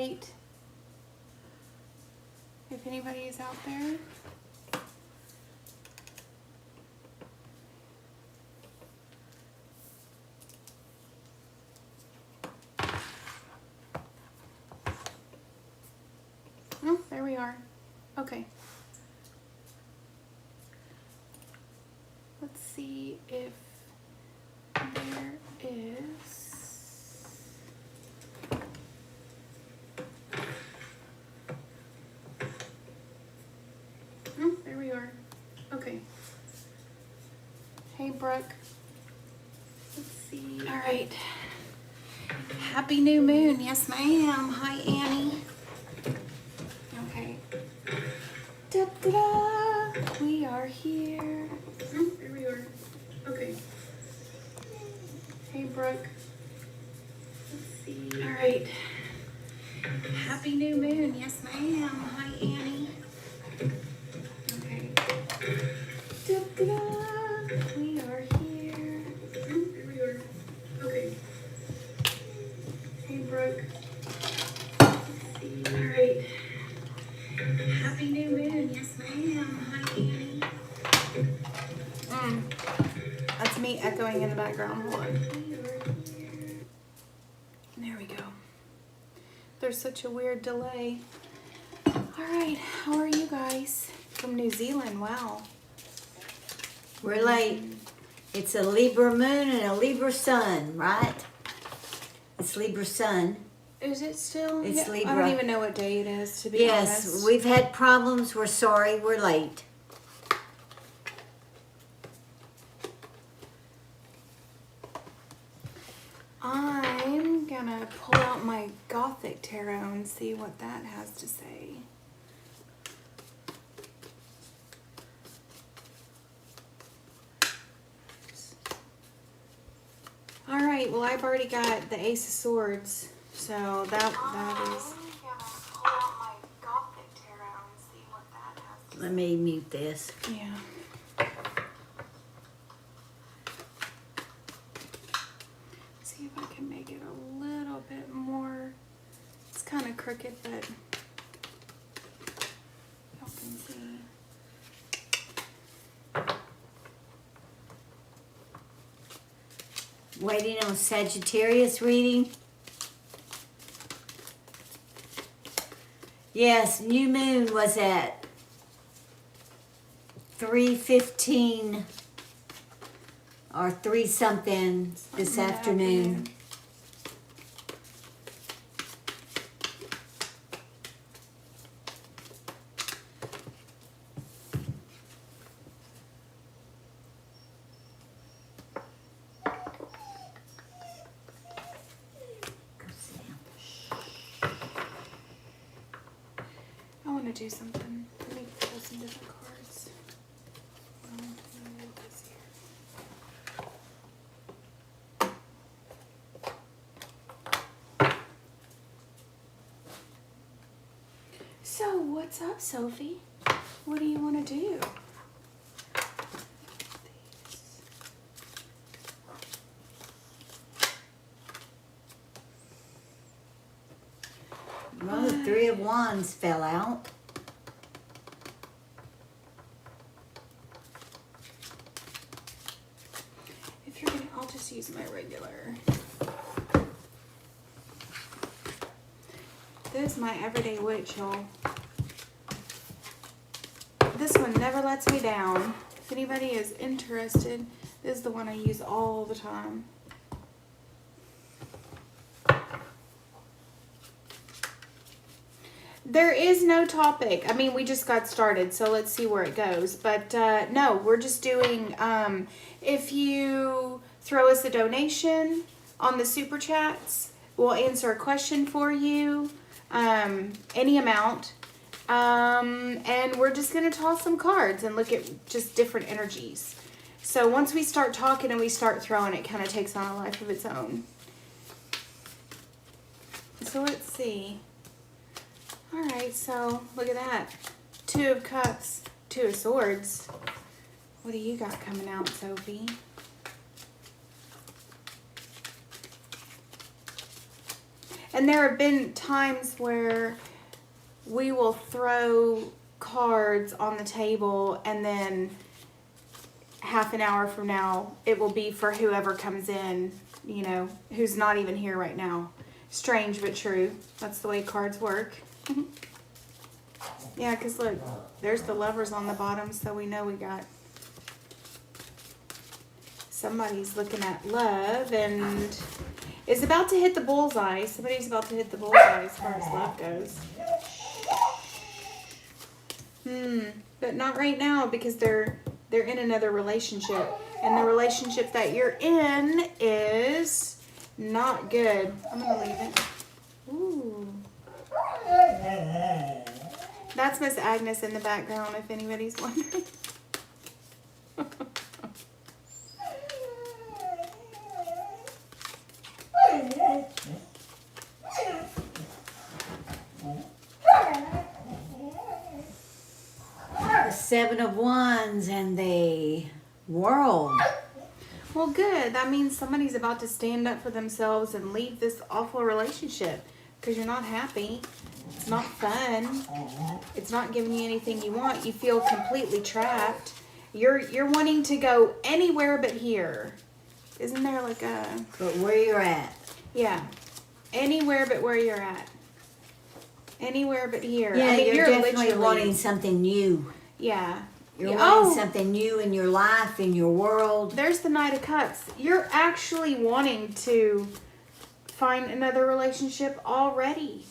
light. If anybody is out there. Oh, there we are. Okay. Let's see if there is. Oh, there we are. Okay. Hey, Brooke. Let's see. All right. Happy new moon. Yes, ma'am. Hi, Annie. Okay. Da-da-da. We are here. Oh, there we are. Okay. Hey, Brooke. Let's see. All right. Happy new moon. Yes, ma'am. Hi, Annie. Okay. Da-da-da. We are here. Oh, there we are. Okay. Hey, Brooke. Let's see. All right. Happy new moon. Yes, ma'am. Hi, Annie. That's me echoing in the background. Hold on. There we go. There's such a weird delay. All right. How are you guys? From New Zealand. Wow. We're late. It's a Libra moon and a Libra sun, right? It's Libra sun. Is it still? It's Yeah, Libra. I don't even know what day it is, to be honest. Yes, we've had problems. We're sorry. We're late. I'm gonna pull out my Gothic tarot and see what that has to say. All right, well, I've already got the Ace of Swords, so that is. I'm gonna pull out my Gothic tarot and see what that has to say. Let me mute this. Yeah. See if I can make it a little bit more. It's kind of crooked, but y'all can see. Waiting on Sagittarius reading. Yes, new moon was at 3:15 or 3 something this afternoon. I want to do something. Let me pull some different cards. Let me move this here. So, what's up, Sophie? What do you want to do? Well, the 3 of Wands fell out. If you're gonna, I'll just use my regular. This is my everyday witch, y'all. This one never lets me down. If anybody is interested, this is the one I use all the time. There is no topic. I mean, we just got started, so let's see where it goes. But no, we're just doing, if you throw us a donation on the Super Chats, we'll answer a question for you, any amount. And we're just going to toss some cards and look at just different energies. So once we start talking and we start throwing, it kind of takes on a life of its own. So let's see. All right, so look at that. 2 of Cups, 2 of Swords. What do you got coming out, Sophie? And there have been times where we will throw cards on the table and then half an hour from now it will be for whoever comes in, you know, who's not even here right now. Strange but true. That's the way cards work. Yeah, because look, there's the lovers on the bottom, so we know we got somebody's looking at love and is about to hit the bullseye. Somebody's about to hit the bullseye as far as love goes. But not right now because they're in another relationship. And the relationship that you're in is not good. I'm going to leave it. Ooh. That's Miss Agnes in the background, if anybody's wondering. The Seven of Wands and the World. Well, good. That means somebody's about to stand up for themselves and leave this awful relationship because you're not happy. It's not fun. It's not giving you anything you want. You feel completely trapped. You're wanting to go anywhere but here. Isn't there like a... But where you're at. Yeah. Anywhere but where you're at. Anywhere but here. Yeah, I mean, you're definitely literally wanting something new. Yeah. You're wanting something new in your life, in your world. There's the Knight of Cups. You're actually wanting to find another relationship already.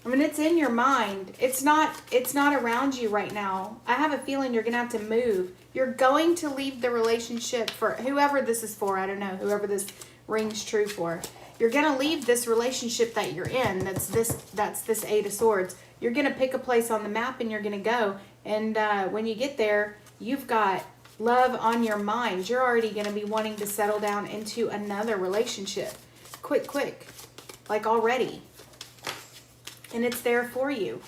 I mean, it's in your mind. It's not around you right now. I have a feeling you're going to have to move. You're going to leave the relationship for whoever this is for. I don't know. Whoever this rings true for. You're going to leave this relationship that you're in. That's this Eight of Swords. You're going to pick a place on the map and you're going to go. And when you get there, you've got love on your mind. You're already going to be wanting to settle down into another relationship. Quick. Like already. And it's there for you.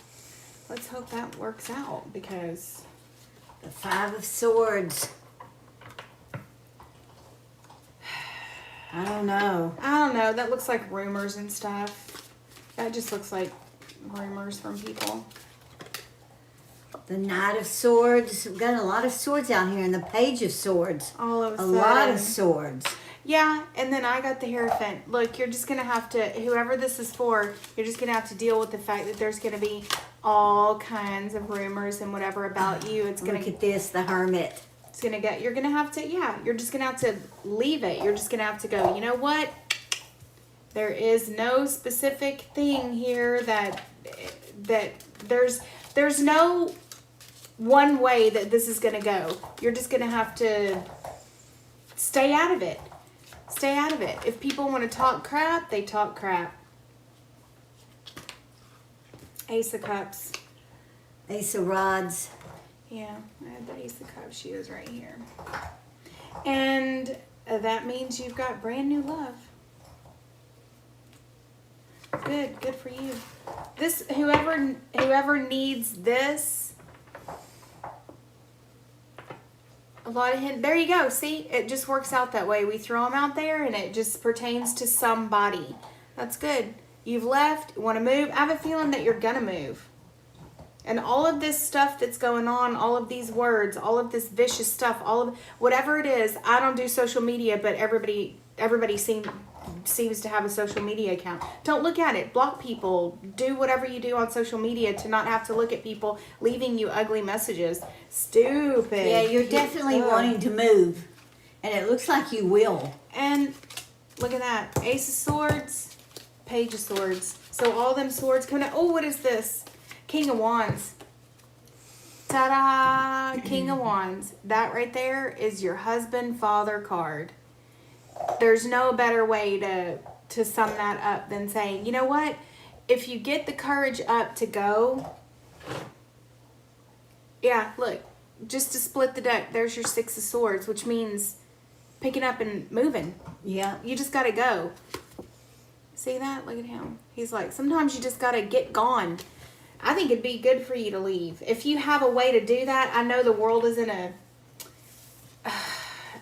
Let's hope that works out because... The Five of Swords. I don't know. That looks like rumors and stuff. That just looks like rumors from people. The Knight of Swords. We've got a lot of swords out here. And the Page of Swords. All of a sudden. A lot of swords. Yeah, and then I got the Hierophant. Look, you're just going to have to, whoever this is for, you're just going to have to deal with the fact that there's going to be all kinds of rumors and whatever about you. It's going to look at this, the Hermit. It's going to get, you're going to have to, you're just going to have to leave it. You're just going to have to go, you know what? There is no specific thing here that there's no one way that this is going to go. You're just going to have to stay out of it. Stay out of it. If people want to talk crap, they talk crap. Ace of Cups. Ace of Rods. Yeah, I have the Ace of Cups. She is right here. And that means you've got brand new love. Good for you. This, whoever needs this, a lot of hint. There you go. See, it just works out that way. We throw them out there and it just pertains to somebody. That's good. You've left, you want to move. I have a feeling that you're going to move. And all of this stuff that's going on, all of these words, all of this vicious stuff, all of whatever it is, I don't do social media, but everybody seems to have a social media account. Don't look at it. Block people. Do whatever you do on social media to not have to look at people leaving you ugly messages. Stupid. Yeah, you're definitely wanting to move. And it looks like you will. And look at that. Ace of Swords, Page of Swords. So all them swords coming out. Oh, what is this? King of Wands. Ta-da! King of Wands. That right there is your husband, father card. There's no better way to sum that up than saying, you know what? If you get the courage up to go, yeah, look, just to split the deck, there's your Six of Swords, which means picking up and moving. Yeah. You just got to go. See that? Look at him. He's like, sometimes you just got to get gone. I think it'd be good for you to leave. If you have a way to do that, I know the world is in a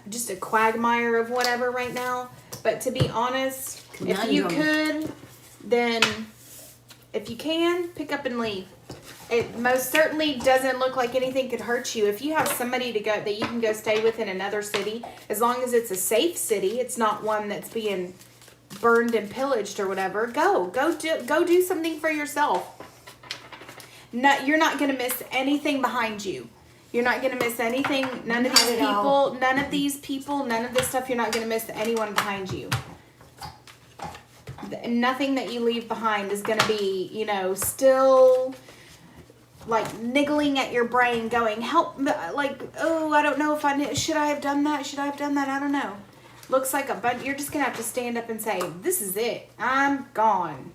just a quagmire of whatever right now. But to be honest, if you could, then if you can, pick up and leave. It most certainly doesn't look like anything could hurt you. If you have somebody to go that you can go stay with in another city, as long as it's a safe city, it's not one that's being burned and pillaged or whatever. Go do something for yourself. You're not going to miss anything behind you. You're not going to miss anything. None of these people, none of this stuff. You're not going to miss anyone behind you. Nothing that you leave behind is going to be, you know, still like niggling at your brain going, help, like, oh, I don't know if should I have done that? Should I have done that? I don't know. Looks like you're just going to have to stand up and say, this is it. I'm gone.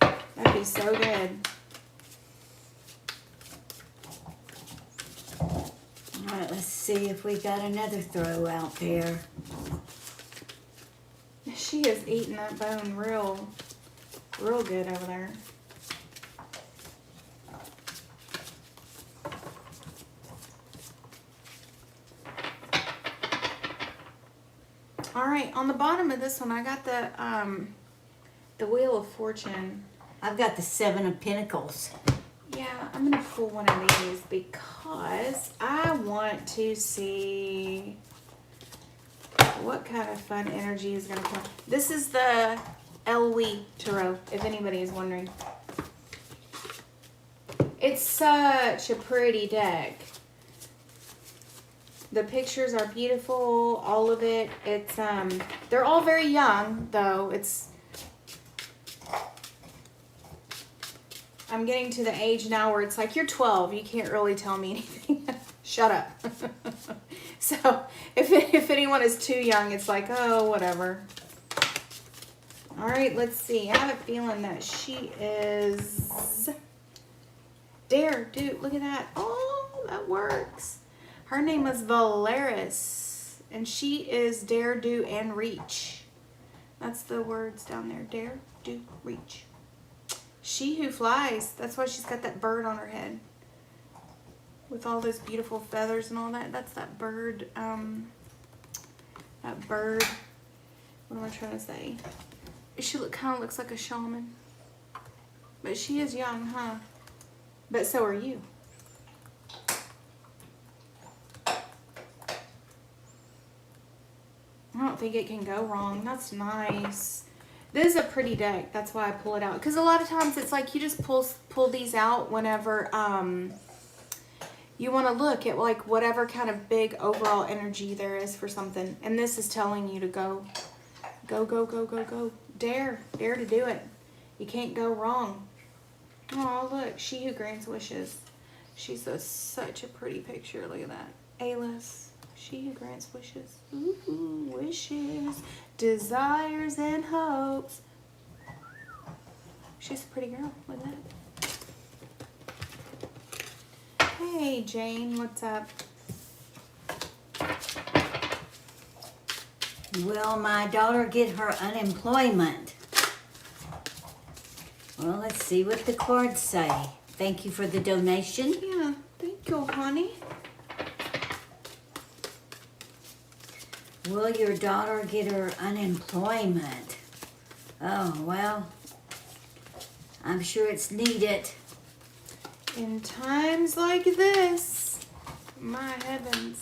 That'd be so good. All right, let's see if we got another throw out there. She is eating that bone real good over there. All right, on the bottom of this one, I got the Wheel of Fortune. I've got the Seven of Pentacles. Yeah, I'm going to pull one of these because I want to see what kind of fun energy is going to come. This is the Elwee Tarot, if anybody is wondering. It's such a pretty deck. The pictures are beautiful, all of it. It's they're all very young though. I'm getting to the age now where it's like, you're 12, you can't really tell me anything. Shut up. So if anyone is too young, it's like, oh, whatever. All right, let's see. I have a feeling that she is Dare, dude, look at that. Oh, that works. Her name is Valeris, and she is dare, do, and reach. That's the words down there. Dare, do, reach. She who flies. That's why she's got that bird on her head. With all those beautiful feathers and all that. That's that bird. That bird. What am I trying to say? She kind of looks like a shaman. But she is young, huh? But so are you. I don't think it can go wrong. That's nice. This is a pretty deck. That's why I pull it out. Because a lot of times it's like you just pull these out whenever you want to look at like whatever kind of big overall energy there is for something. And this is telling you to go. Go, go, go, go, go. Dare. Dare to do it. You can't go wrong. Oh, look. She who grants wishes. She's such a pretty picture. Look at that. A-list. She who grants wishes. Ooh, wishes, desires, and hopes. She's a pretty girl. Look at that. Hey, Jane. What's up? Will my daughter get her unemployment? Well, let's see what the cards say. Thank you for the donation. Yeah, thank you, honey. Will your daughter get her unemployment? Oh, well, I'm sure it's needed. In times like this, my heavens.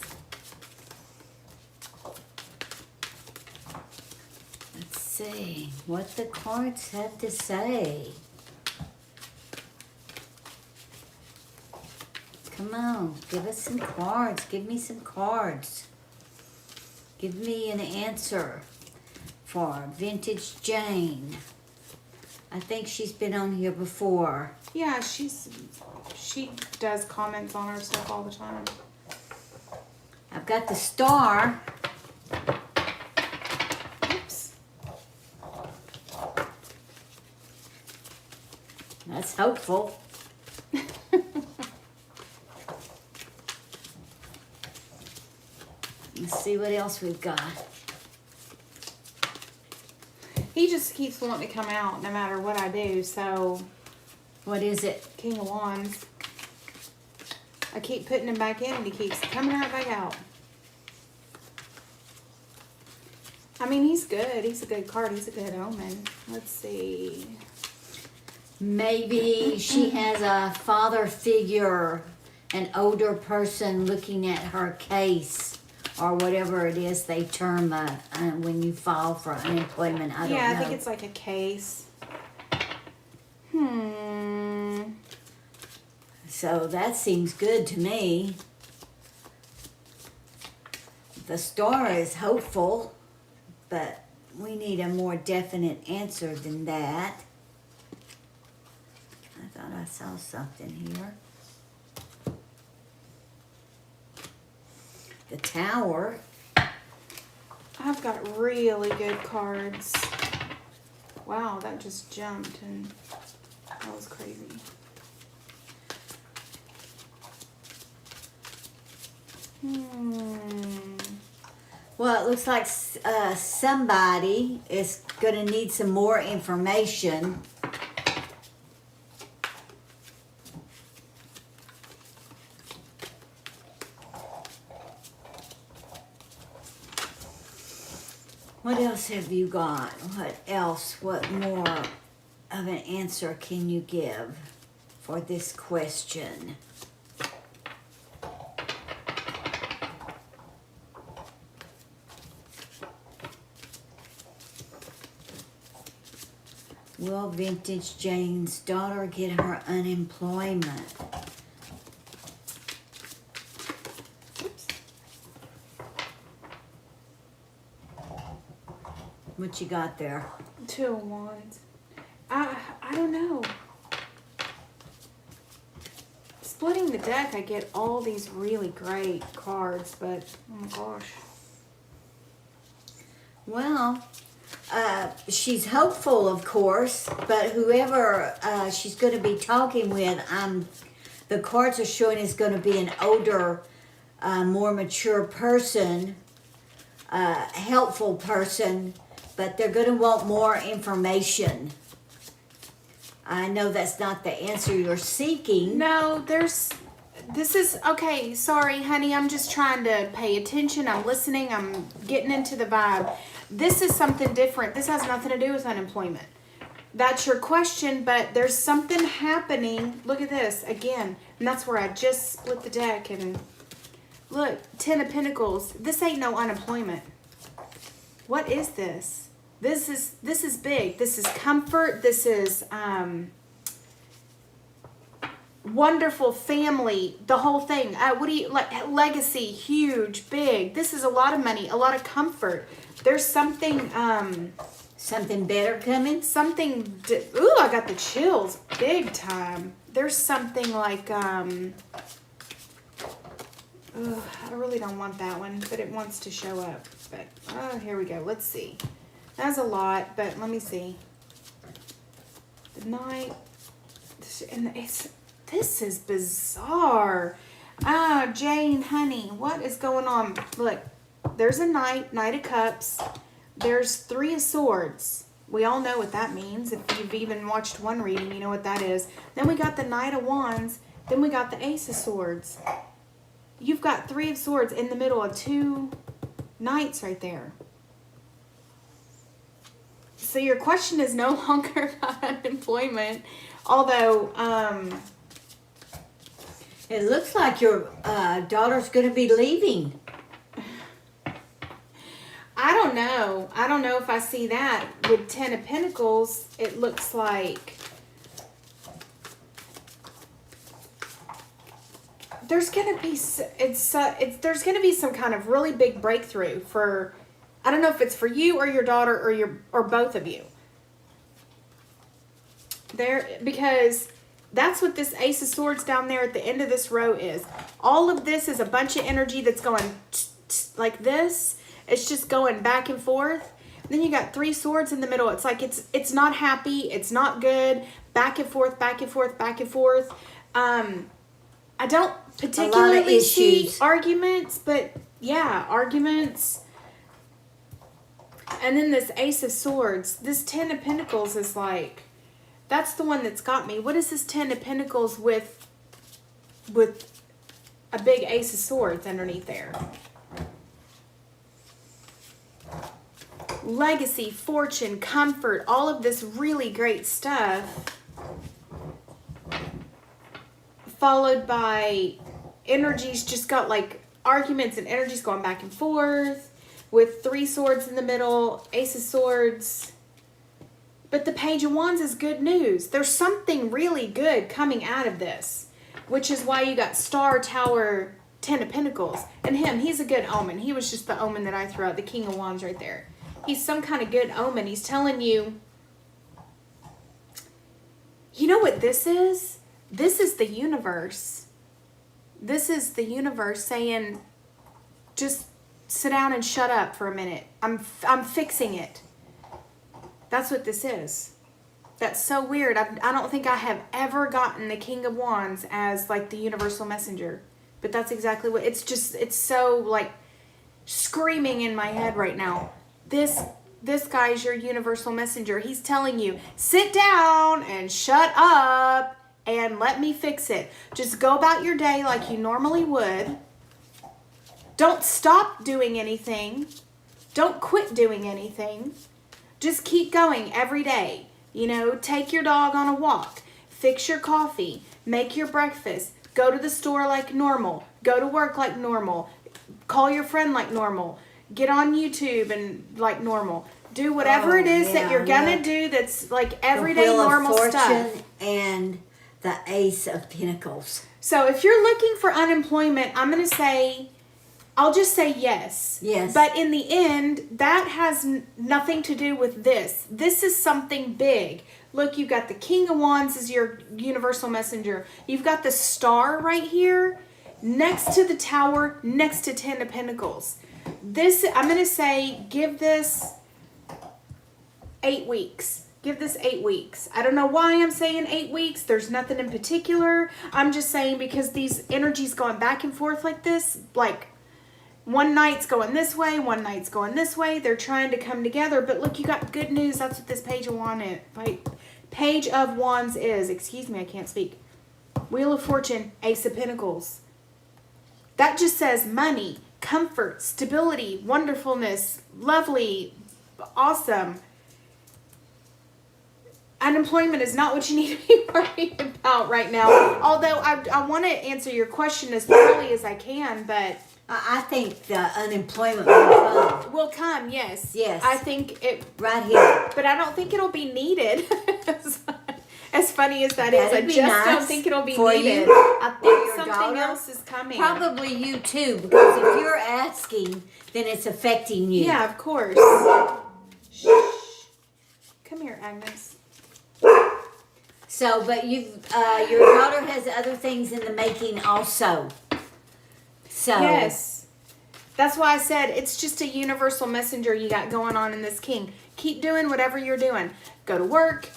Let's see what the cards have to say. Come on, give us some cards. Give me some cards. Give me an answer for Vintage Jane. I think she's been on here before. Yeah, she does comments on our stuff all the time. I've got the star. Oops. That's hopeful. Let's see what else we've got. He just keeps wanting to come out no matter what I do, so. What is it? King of Wands. I keep putting him back in and he keeps coming right back out. I mean, he's good. He's a good card. He's a good omen. Let's see. Maybe she has a father figure, an older person looking at her case, or whatever it is they term when you file for unemployment. I don't know. Yeah, I think it's like a case. So that seems good to me. The star is hopeful, but we need a more definite answer than that. I thought I saw something here. The Tower. I've got really good cards. Wow, that just jumped and that was crazy. Well, it looks like somebody is going to need some more information. What else have you got? What else? What more of an answer can you give for this question? Will Vintage Jane's daughter get her unemployment? Oops. What you got there? 2 of Wands. I don't know. Splitting the deck, I get all these really great cards, but oh my gosh. Well, she's hopeful, of course, but whoever she's going to be talking with, the cards are showing is going to be an older, more mature person, helpful person, but they're going to want more information. I know that's not the answer you're seeking. No, this is, okay, sorry, honey, I'm just trying to pay attention. I'm listening. I'm getting into the vibe. This is something different. This has nothing to do with unemployment. That's your question, but there's something happening. Look at this again. And that's where I just split the deck and look, 10 of Pentacles. This ain't no unemployment. What is this? This is big. This is comfort. This is wonderful family, the whole thing. What do you like? Legacy, huge, big. This is a lot of money, a lot of comfort. There's something Something better coming? Ooh, I got the chills big time. There's something like I really don't want that one, but it wants to show up. But here we go. Let's see. That's a lot, but let me see. The Knight, and this is bizarre. Jane, honey, what is going on? Look, there's a Knight of Cups. There's 3 of Swords. We all know what that means. If you've even watched one reading, you know what that is. Then we got the Knight of Wands. Then we got the Ace of Swords. You've got 3 of Swords in the middle of 2 Knights right there. So your question is no longer about unemployment, although it looks like your daughter's going to be leaving. I don't know. I don't know if I see that. With 10 of Pentacles, it looks like there's going to be there's going to be some kind of really big breakthrough for, I don't know if it's for you or your daughter or both of you. Because that's what this Ace of Swords down there at the end of this row is. All of this is a bunch of energy that's going like this. It's just going back and forth. Then you got 3 swords in the middle. It's like it's not happy. It's not good. Back and forth, back and forth, back and forth. I don't particularly see arguments, but yeah, arguments. And then this Ace of Swords. This 10 of Pentacles is like, that's the one that's got me. What is this 10 of Pentacles with a big Ace of Swords underneath there? legacy, fortune, comfort, all of this really great stuff, followed by energies just got like arguments and energies going back and forth with 3 swords in the middle, Ace of Swords. But the Page of Wands is good news. There's something really good coming out of this, which is why you got Star, Tower, 10 of Pentacles. And he's a good omen. He was just the omen that I threw out, the King of Wands right there. He's some kind of good omen. He's telling you, you know what this is? This is the universe. This is the universe saying, just sit down and shut up for a minute. I'm fixing it. That's what this is. That's so weird. I don't think I have ever gotten the King of Wands as like the universal messenger. But that's exactly what, it's so like screaming in my head right now. This guy's your universal messenger. He's telling you, sit down and shut up and let me fix it. Just go about your day like you normally would. Don't stop doing anything. Don't quit doing anything. Just keep going every day. You know, take your dog on a walk. Fix your coffee. Make your breakfast. Go to the store like normal. Go to work like normal. Call your friend like normal. Get on YouTube and like normal. Do whatever it is that you're gonna do that's like everyday normal stuff. And the Ace of Pentacles. So if you're looking for unemployment, I'm gonna say, I'll just say yes. Yes. But in the end, that has nothing to do with this. This is something big. Look, you've got the King of Wands as your universal messenger. You've got the Star right here, next to the Tower, next to 10 of Pentacles. This, I'm going to say, give this 8 weeks. Give this 8 weeks. I don't know why I'm saying 8 weeks. There's nothing in particular. I'm just saying because these energies going back and forth like this, like one night's going this way, one night's going this way. They're trying to come together. But look, you got good news. That's what this Page of Wands is. Page of Wands is. Excuse me, I can't speak. Wheel of Fortune, Ace of Pentacles. That just says money, comfort, stability, wonderfulness, lovely, awesome. Unemployment is not what you need to be worried about right now. Although I want to answer your question as thoroughly as I can, but I think the unemployment will come. Will come, yes. Yes. I think it right here. But I don't think it'll be needed. As funny as that is, I That'd be just nice don't think it'll be for needed. you, I or think your something daughter. else is coming. Probably you too, because if you're asking, then it's affecting you. Yeah, of course. Shh. Come here, Agnes. So, but your daughter has other things in the making also. So Yes. That's why I said it's just a universal messenger you got going on in this King. Keep doing whatever you're doing. Go to work.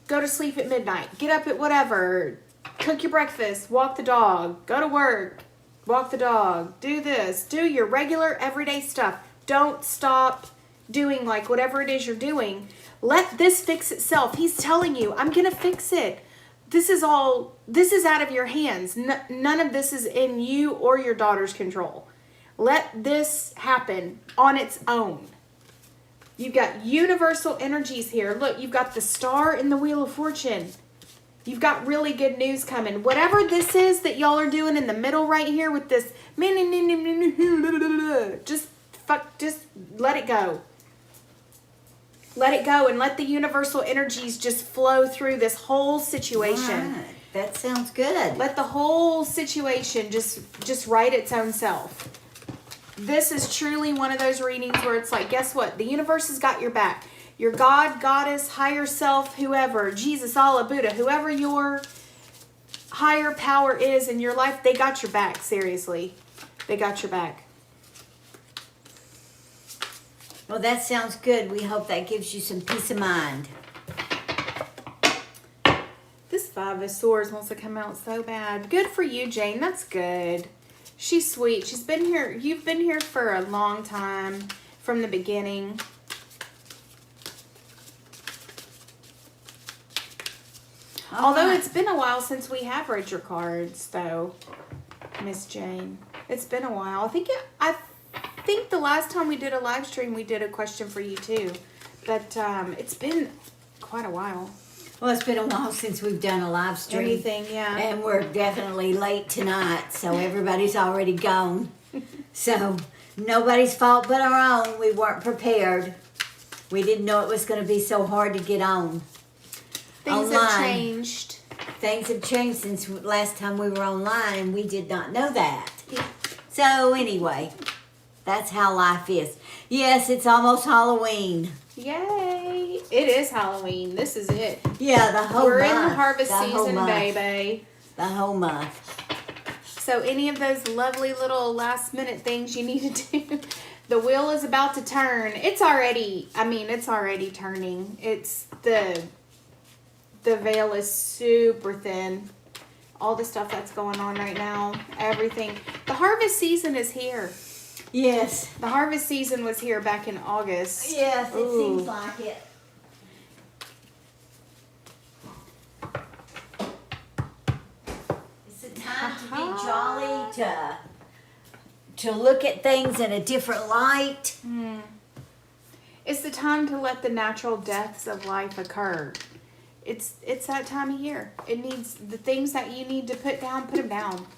Go to sleep at midnight. Get up at whatever. Cook your breakfast. Walk the dog. Go to work. Walk the dog. Do this. Do your regular everyday stuff. Don't stop doing like whatever it is you're doing. Let this fix itself. He's telling you, I'm going to fix it. This is out of your hands. None of this is in you or your daughter's control. Let this happen on its own. You've got universal energies here. Look, you've got the Star in the Wheel of Fortune. You've got really good news coming. Whatever this is that y'all are doing in the middle right here with this, just let it go. Let it go and let the universal energies just flow through this whole situation. Right. That sounds good. Let the whole situation just write its own self. This is truly one of those readings where it's like, guess what? The universe has got your back. Your God, Goddess, higher self, whoever, Jesus, Allah, Buddha, whoever your higher power is in your life, they got your back, seriously. They got your back. Well, that sounds good. We hope that gives you some peace of mind. This Five of Swords wants to come out so bad. Good for you, Jane. That's good. She's sweet. She's been here. You've been here for a long time from the beginning. Although it's been a while since we have read your cards, though, Miss Jane. It's been a while. I think think the last time we did a live stream, we did a question for you too. But it's been quite a while. Well, it's been a while since we've done a live stream. Anything, yeah. And we're definitely late tonight, so everybody's already gone. So, nobody's fault but our own. We weren't prepared. We didn't know it was going to be so hard to get on. Things have changed. Things have changed since last time we were online, and we did not know that. Yeah. So, anyway, that's how life is. Yes, it's almost Halloween. Yay! It is Halloween. This is it. Yeah, the whole We're month. in the harvest The whole season, month. baby. The whole month. So any of those lovely little last minute things you need to do, the wheel is about to turn. It's already turning. It's the veil is super thin. All the stuff that's going on right now, everything. The harvest season is here. Yes. The harvest season was here back in August. Yes, it Ooh. seems like it. It's a time to be jolly, to look at things in a different light. It's the time to let the natural deaths of life occur. It's that time of year. It needs the things that you need to put down, put them down.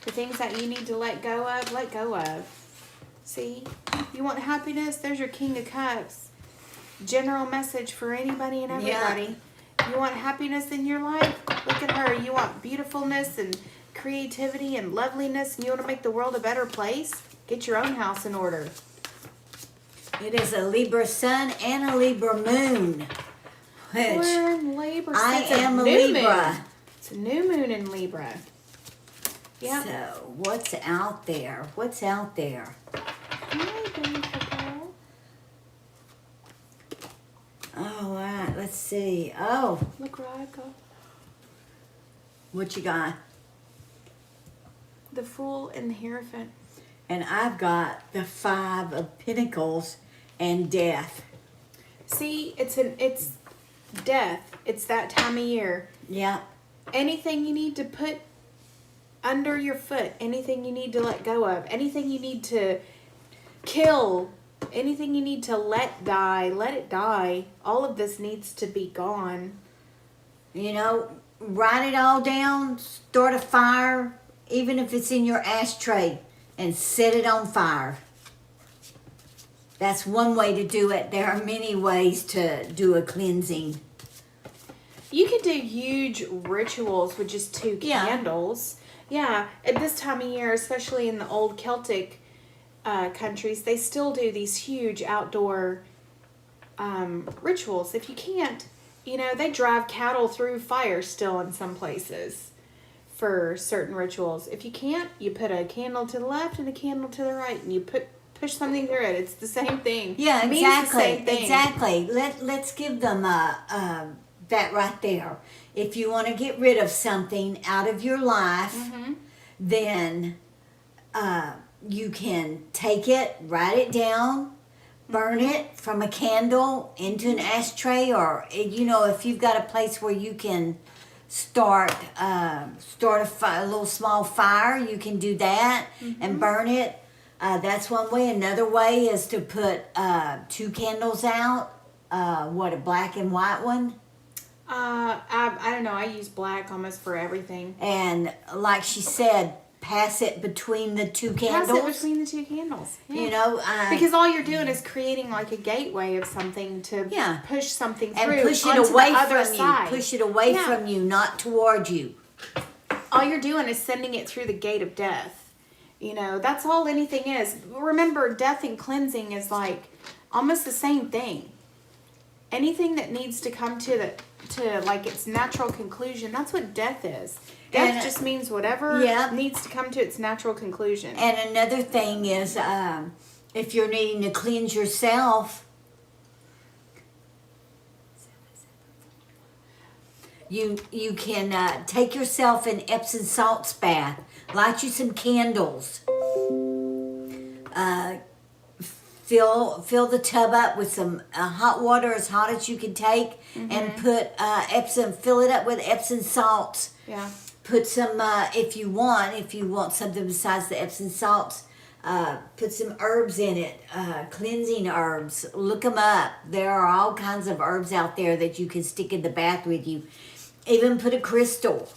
The things that you need to let go of, let go of. See? You want happiness? There's your King of Cups. General message for anybody and everybody. Yeah. You want happiness in your life? Look at her. You want beautifulness and creativity and loveliness, and you want to make the world a better place? Get your own house in order. It is a Libra sun and a Libra moon. Which We're in Libra. I It's am a new Libra. Moon. It's a new moon in Libra. Yeah. So, what's out there? What's out there? Hi, beautiful girl. All right, let's see. Oh, Look where I go. what you got? The Fool and the Hierophant. And I've got the Five of Pentacles and Death. See, it's death. It's that time of year. Yeah. Anything you need to put under your foot, anything you need to let go of, anything you need to kill, anything you need to let die, let it die. All of this needs to be gone. You know, write it all down, start a fire, even if it's in your ashtray, and set it on fire. That's one way to do it. There are many ways to do a cleansing. You could do huge rituals with just 2 Yeah. candles. Yeah, at this time of year, especially in the old Celtic countries, they still do these huge outdoor rituals. If you can't, they drive cattle through fire still in some places for certain rituals. If you can't, you put a candle to the left and a candle to the right, and you push something through it. It's the same thing. Yeah, It means exactly. the same thing. Exactly. Let's give them that right there. If you want to get rid of something out of your life, then you can take it, write it down, burn it from a candle into an ashtray, or if you've got a place where you can start a little small fire, you can do that and burn it. That's one way. Another way is to put 2 candles out. A black and white one. I don't know. I use black almost for everything. And like she said, pass it between the 2 candles. Pass it between the 2 candles. Yeah. Because all you're doing is creating like a gateway of something to push something through and push it onto away the other from side. you. Push it away from you, not toward you. All you're doing is sending it through the gate of death. That's all anything is. Remember, death and cleansing is like almost the same thing. Anything that needs to come to like its natural conclusion, that's what death is. Death just means whatever needs to come to its natural conclusion. And another thing is, if you're needing to cleanse yourself, you can take yourself an Epsom salts bath, light you some candles, fill the tub up with some hot water, as hot as you can take, and put fill it up with Epsom salts. Yeah. Put some, if you want something besides the Epsom salts, Put some herbs in it, cleansing herbs. Look them up. There are all kinds of herbs out there that you can stick in the bath with you. Even put a crystal.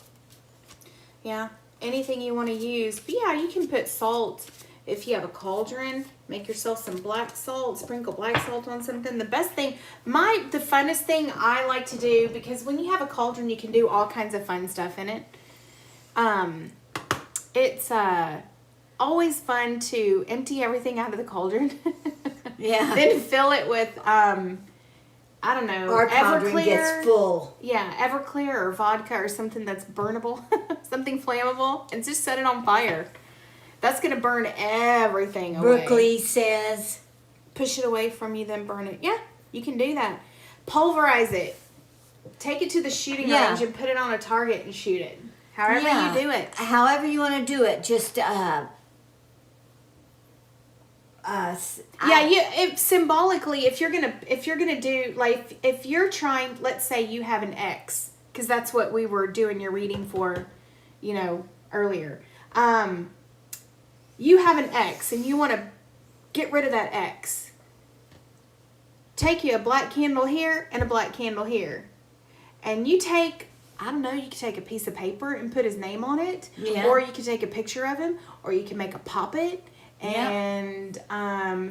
Yeah, anything you want to use. But yeah, you can put salt. If you have a cauldron, make yourself some black salt, sprinkle black salt on something. The best thing, the funnest thing I like to do, because when you have a cauldron, you can do all kinds of fun stuff in it. It's always fun to empty everything out of the cauldron. Yeah. Then fill it with, I don't know, Our cauldron Everclear. gets full. Yeah, Everclear or vodka or something that's burnable, something flammable, and just set it on fire. That's going to burn everything away. Brooke Lee says. Push it away from you, then burn it. Yeah, you can do that. Pulverize it. Take it to the shooting range and put it on a target and shoot it. However you do it. However you want to do it. Just, symbolically, if you're gonna do, like, if you're trying, let's say you have an ex, because that's what we were doing your reading for, earlier. You have an ex and you want to get rid of that ex. Take you a black candle here and a black candle here, and you take, I don't know, you could take a piece of paper and put his name on it, or you could take a picture of him, or you can make a poppet and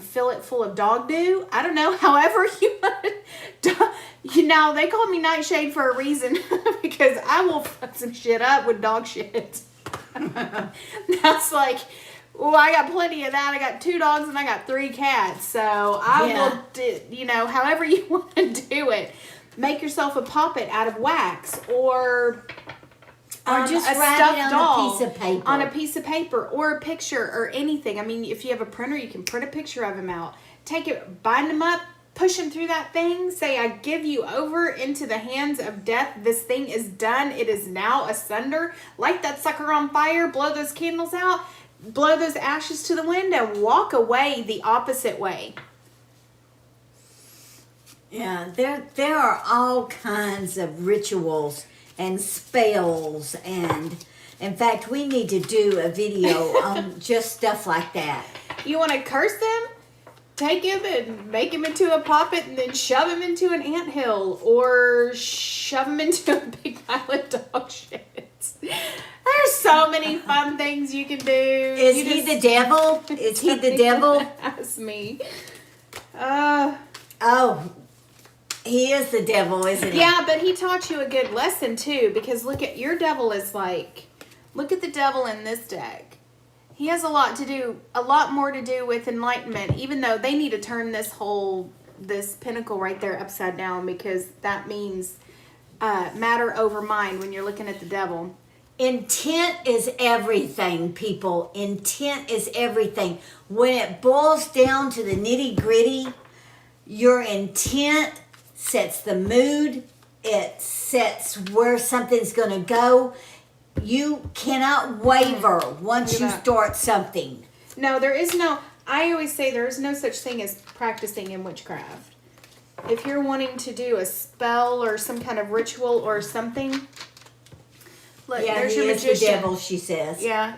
fill it full of dog do. I don't know, however you want it. Now, they call me Nightshade for a reason, because I will fuck some shit up with dog shit. That's like, well, I got plenty of that. I got 2 dogs and I got 3 cats. So I will do, however you want to do it. Make yourself a puppet out of wax, or just a write stuffed it on doll a piece of paper. On a piece of paper, or a picture, or anything. I mean, if you have a printer, you can print a picture of him out. Take it, bind him up, push him through that thing. Say, I give you over into the hands of death. This thing is done. It is now asunder. Light that sucker on fire. Blow those candles out. Blow those ashes to the wind and walk away the opposite way. Yeah, there are all kinds of rituals and spells, and in fact, we need to do a video on just stuff like that. You want to curse them? Take him and make him into a puppet and then shove him into an anthill, or shove him into a big pile of dog shit. There's so many fun things you can do. Is he the devil? Is he the devil? That's me. Oh, he is the devil, isn't he? Yeah, but he taught you a good lesson too, because look at your devil is like, look at the devil in this deck. He has a lot more to do with enlightenment, even though they need to turn this pinnacle right there upside down, because that means matter over mind when you're looking at the devil. Intent is everything, people. Intent is everything. When it boils down to the nitty-gritty, your intent sets the mood. It sets where something's going to go. You cannot waver once you start something. No, I always say there is no such thing as practicing in witchcraft. If you're wanting to do a spell or some kind of ritual or something, look, there's your magician. The devil, she says. Yeah.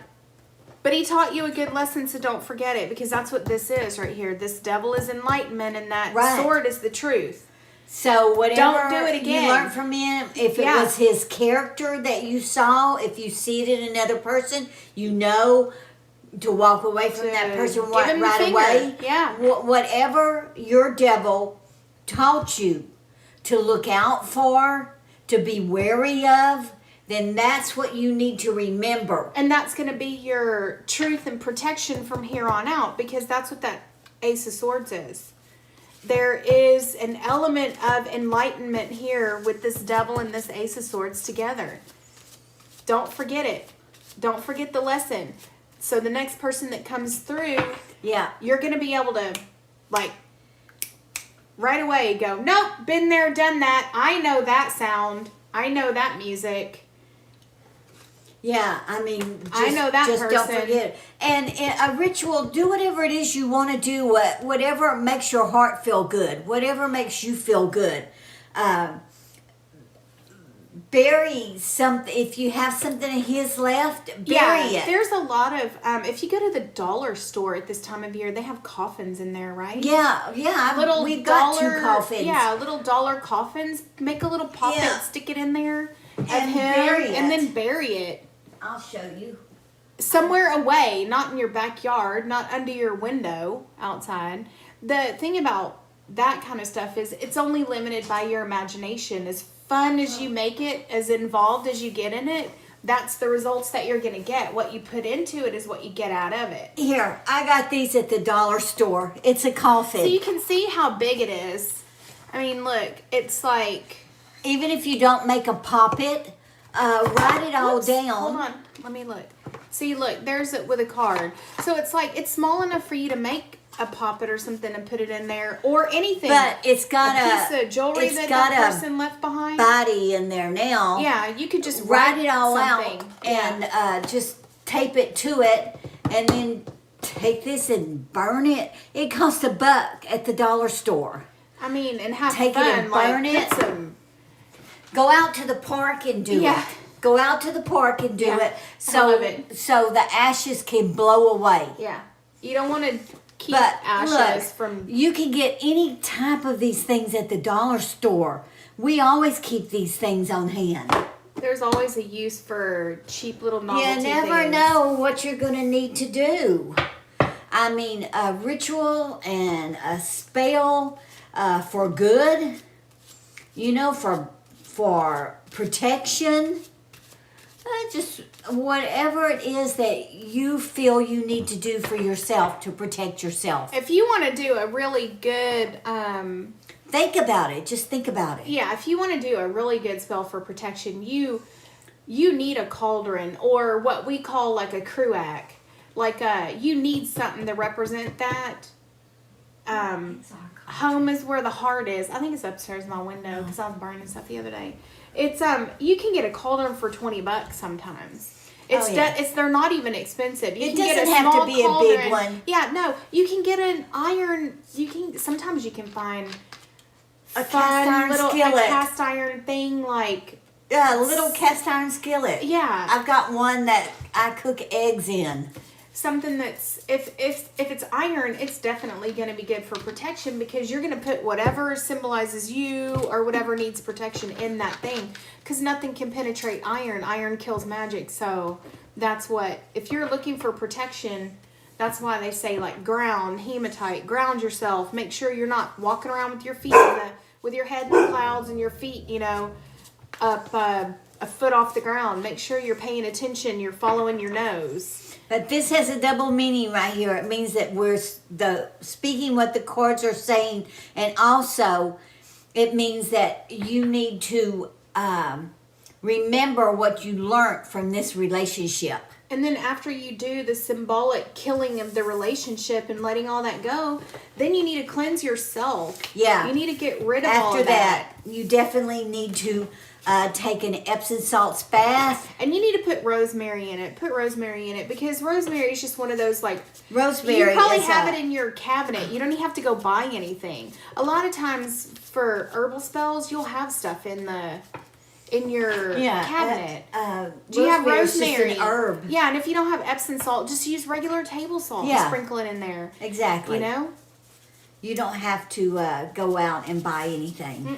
But he taught you a good lesson, so don't forget it, because that's what this is right here. This devil is enlightenment, and that sword is the truth. So whatever don't do it again. You learned from him, if it was his character that you saw, if you see it in another person, you know to walk away from that person right away. Yeah. Whatever your devil taught you to look out for, to be wary of, then that's what you need to remember. And that's going to be your truth and protection from here on out, because that's what that Ace of Swords is. There is an element of enlightenment here with this devil and this Ace of Swords together. Don't forget it. Don't forget the lesson. So the next person that comes through, you're going to be able to, like, right away go, nope, been there, done that. I know that sound. I know that music. Yeah, I mean, I know that just person. Don't forget it. And a ritual, do whatever it is you want to do, whatever makes your heart feel good, whatever makes you feel good. bury something. If you have something of his left, bury it. There's a lot of, if you go to the dollar store at this time of year, they have coffins in there, right? Yeah. We've got 2 coffins. Yeah, little dollar coffins. Make a little pocket, stick it in there of And him, bury it. and then bury it. I'll show you. Somewhere away, not in your backyard, not under your window outside. The thing about that kind of stuff is it's only limited by your imagination. As fun as you make it, as involved as you get in it, that's the results that you're going to get. What you put into it is what you get out of it. Here, I got these at the dollar store. It's a coffin. So you can see how big it is. I mean, look, it's like... Even if you don't make a poppet, write it all down. Hold on, let me look. See, look, there's it with a card. So it's like, it's small enough for you to make a poppet or something and put it in there, or anything. But it's got a piece of jewelry that person left behind. Body in there now. Yeah, you could just write it all something. out and just tape it to it, and then take this and burn it. It costs $1 at the dollar store. I mean, and have take fun. it and burn like, it. Go out to the park and do it. Go out to the park and do it so the ashes can blow away. Yeah, you don't want to keep ashes from. You can get any type of these things at the dollar store. We always keep these things on hand. There's always a use for cheap little novelty You never things. know what you're going to need to do. I mean, a ritual and a spell for good. You know, for protection. Just whatever it is that you feel you need to do for yourself to protect yourself. If you want to do a really good... think about it. Just think about it. Yeah, if you want to do a really good spell for protection, you need a cauldron, or what we call like a cruac. Like, you need something to represent that. Home is where the heart is. I think it's upstairs in my window because I was burning stuff the other day. It's you can get a cauldron for $20 sometimes. They're not even expensive. You it can doesn't get a have small to be cauldron. a big one. Yeah, no, you can get an iron. Sometimes you can find a cast iron skillet, a cast iron thing like a little cast iron skillet. Yeah, I've got one that I cook eggs in. Something that's if it's iron, it's definitely going to be good for protection because you're going to put whatever symbolizes you or whatever needs protection in that thing because nothing can penetrate iron. Iron kills magic. So that's what, if you're looking for protection, that's why they say like ground, hematite, ground yourself. Make sure you're not walking around with your feet with your head in the clouds and your feet, up a foot off the ground. Make sure you're paying attention. You're following your nose. But this has a double meaning right here. It means that we're speaking what the cards are saying, and also it means that you need to remember what you learned from this relationship. And then after you do the symbolic killing of the relationship and letting all that go, then you need to cleanse yourself. Yeah. You need to get rid of After all of that. You definitely need to take an Epsom salts bath. And you need to put rosemary in it. Put rosemary in it because rosemary is just one of those like... Rosemary you probably have it in your cabinet. You don't even have to go buy anything. A lot of times for herbal spells, you'll have stuff in your cabinet. Do you have rosemary? Just an herb. Yeah, and if you don't have Epsom salt, just use regular table salt and sprinkle it in there. Exactly. You don't have to go out and buy anything.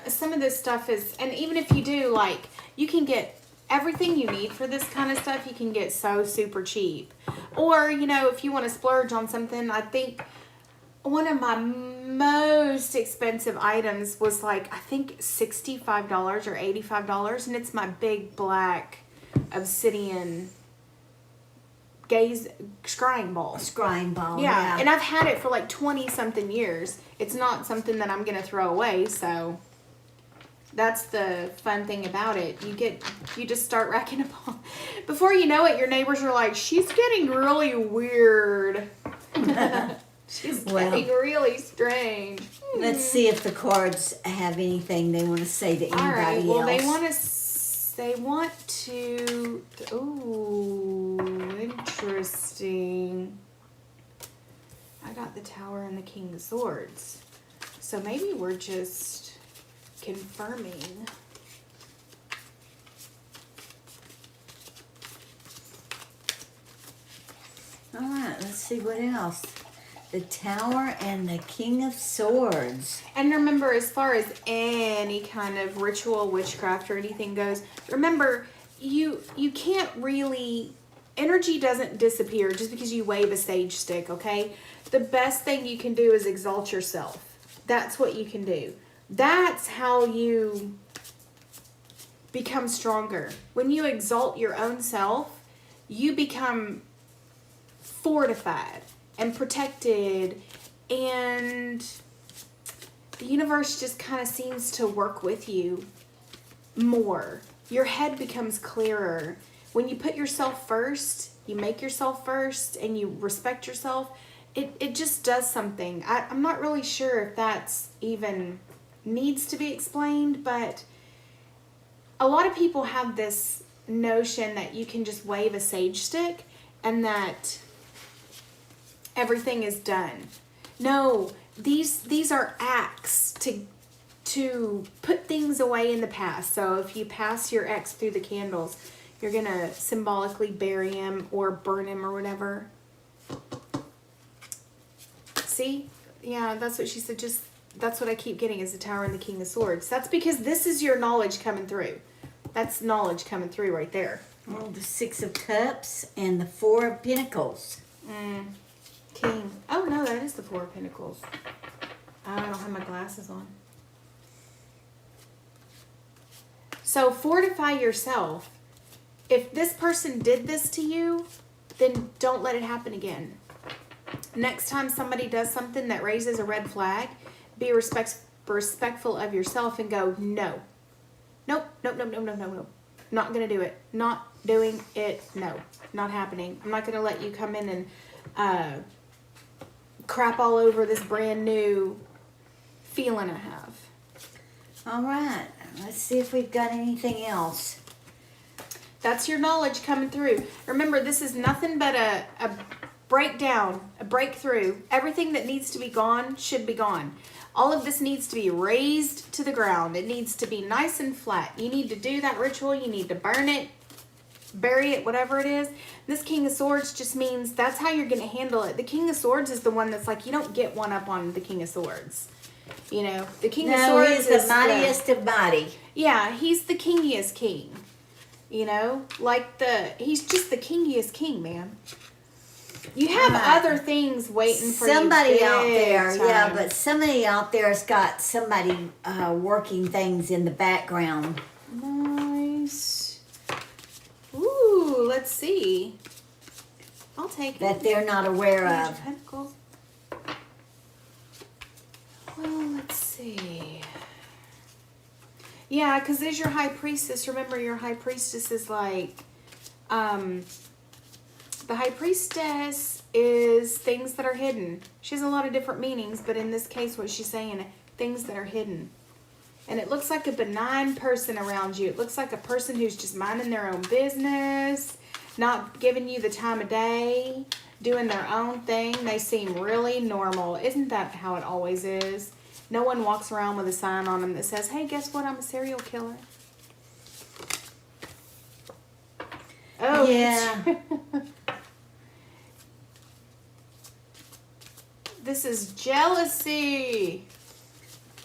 Some of this stuff is, and even if you do, like, you can get everything you need for this kind of stuff, you can get so super cheap. Or, if you want to splurge on something, I think one of my most expensive items was like, I think $65 or $85, and it's my big black obsidian scrying ball. Scrying ball, yeah. And I've had it for like 20-something years. It's not something that I'm going to throw away, so that's the fun thing about it. You just start racking up all. Before you know it, your neighbors are like, she's getting really weird. She's getting really strange. Let's see if the cards have anything they want to say to anybody all right, well, else. They want to... Ooh, interesting. I got the Tower and the King of Swords. So maybe we're just confirming let's see what else. The Tower and the King of Swords. And remember, as far as any kind of ritual, witchcraft, or anything goes, remember, you can't really, energy doesn't disappear just because you wave a sage stick, okay? The best thing you can do is exalt yourself. That's what you can do. That's how you become stronger. When you exalt your own self, you become fortified and protected, and the universe just kind of seems to work with you more. Your head becomes clearer. When you put yourself first, you make yourself first, and you respect yourself, it just does something. I'm not really sure if that's even needs to be explained, but a lot of people have this notion that you can just wave a sage stick and that everything is done. No, these are acts to put things away in the past. So if you pass your ex through the candles, you're gonna symbolically bury him or burn him or whatever. See? Yeah, that's what she said. Just that's what I keep getting is the Tower and the King of Swords. That's because this is your knowledge coming through. That's knowledge coming through right there. Oh, the Six of Cups and the Four of Pentacles. King. Oh, no, that is the Four of Pentacles. I don't have my glasses on. So fortify yourself. If this person did this to you, then don't let it happen again. Next time somebody does something that raises a red flag, be respectful of yourself and go, no. Nope. Not going to do it. Not doing it. No. Not happening. I'm not going to let you come in and crap all over this brand new feeling I have. All right. Let's see if we've got anything else. That's your knowledge coming through. Remember, this is nothing but a breakdown, a breakthrough. Everything that needs to be gone should be gone. All of this needs to be raised to the ground. It needs to be nice and flat. You need to do that ritual. You need to burn it, bury it, whatever it is. This King of Swords just means that's how you're going to handle it. The King of Swords is the one that's like, you don't get one up on the King of Swords. You know, the King of Swords is the mightiest of mighty. Yeah, he's the kingiest king. You know, like he's just the kingiest king, man. You have other things waiting for somebody you out there. time. Yeah, but somebody out there's got somebody working things in the background. Nice. Ooh, let's see. I'll take it. That they're not aware Page of. Pentacles. Well, let's see. Yeah, because there's your high priestess. Remember, your high priestess is like, the high priestess is things that are hidden. She has a lot of different meanings, but in this case, what she's saying, things that are hidden. And it looks like a benign person around you. It looks like a person who's just minding their own business, not giving you the time of day, doing their own thing. They seem really normal. Isn't that how it always is? No one walks around with a sign on them that says, hey, guess what? I'm a serial killer. Oh, yeah. This is jealousy.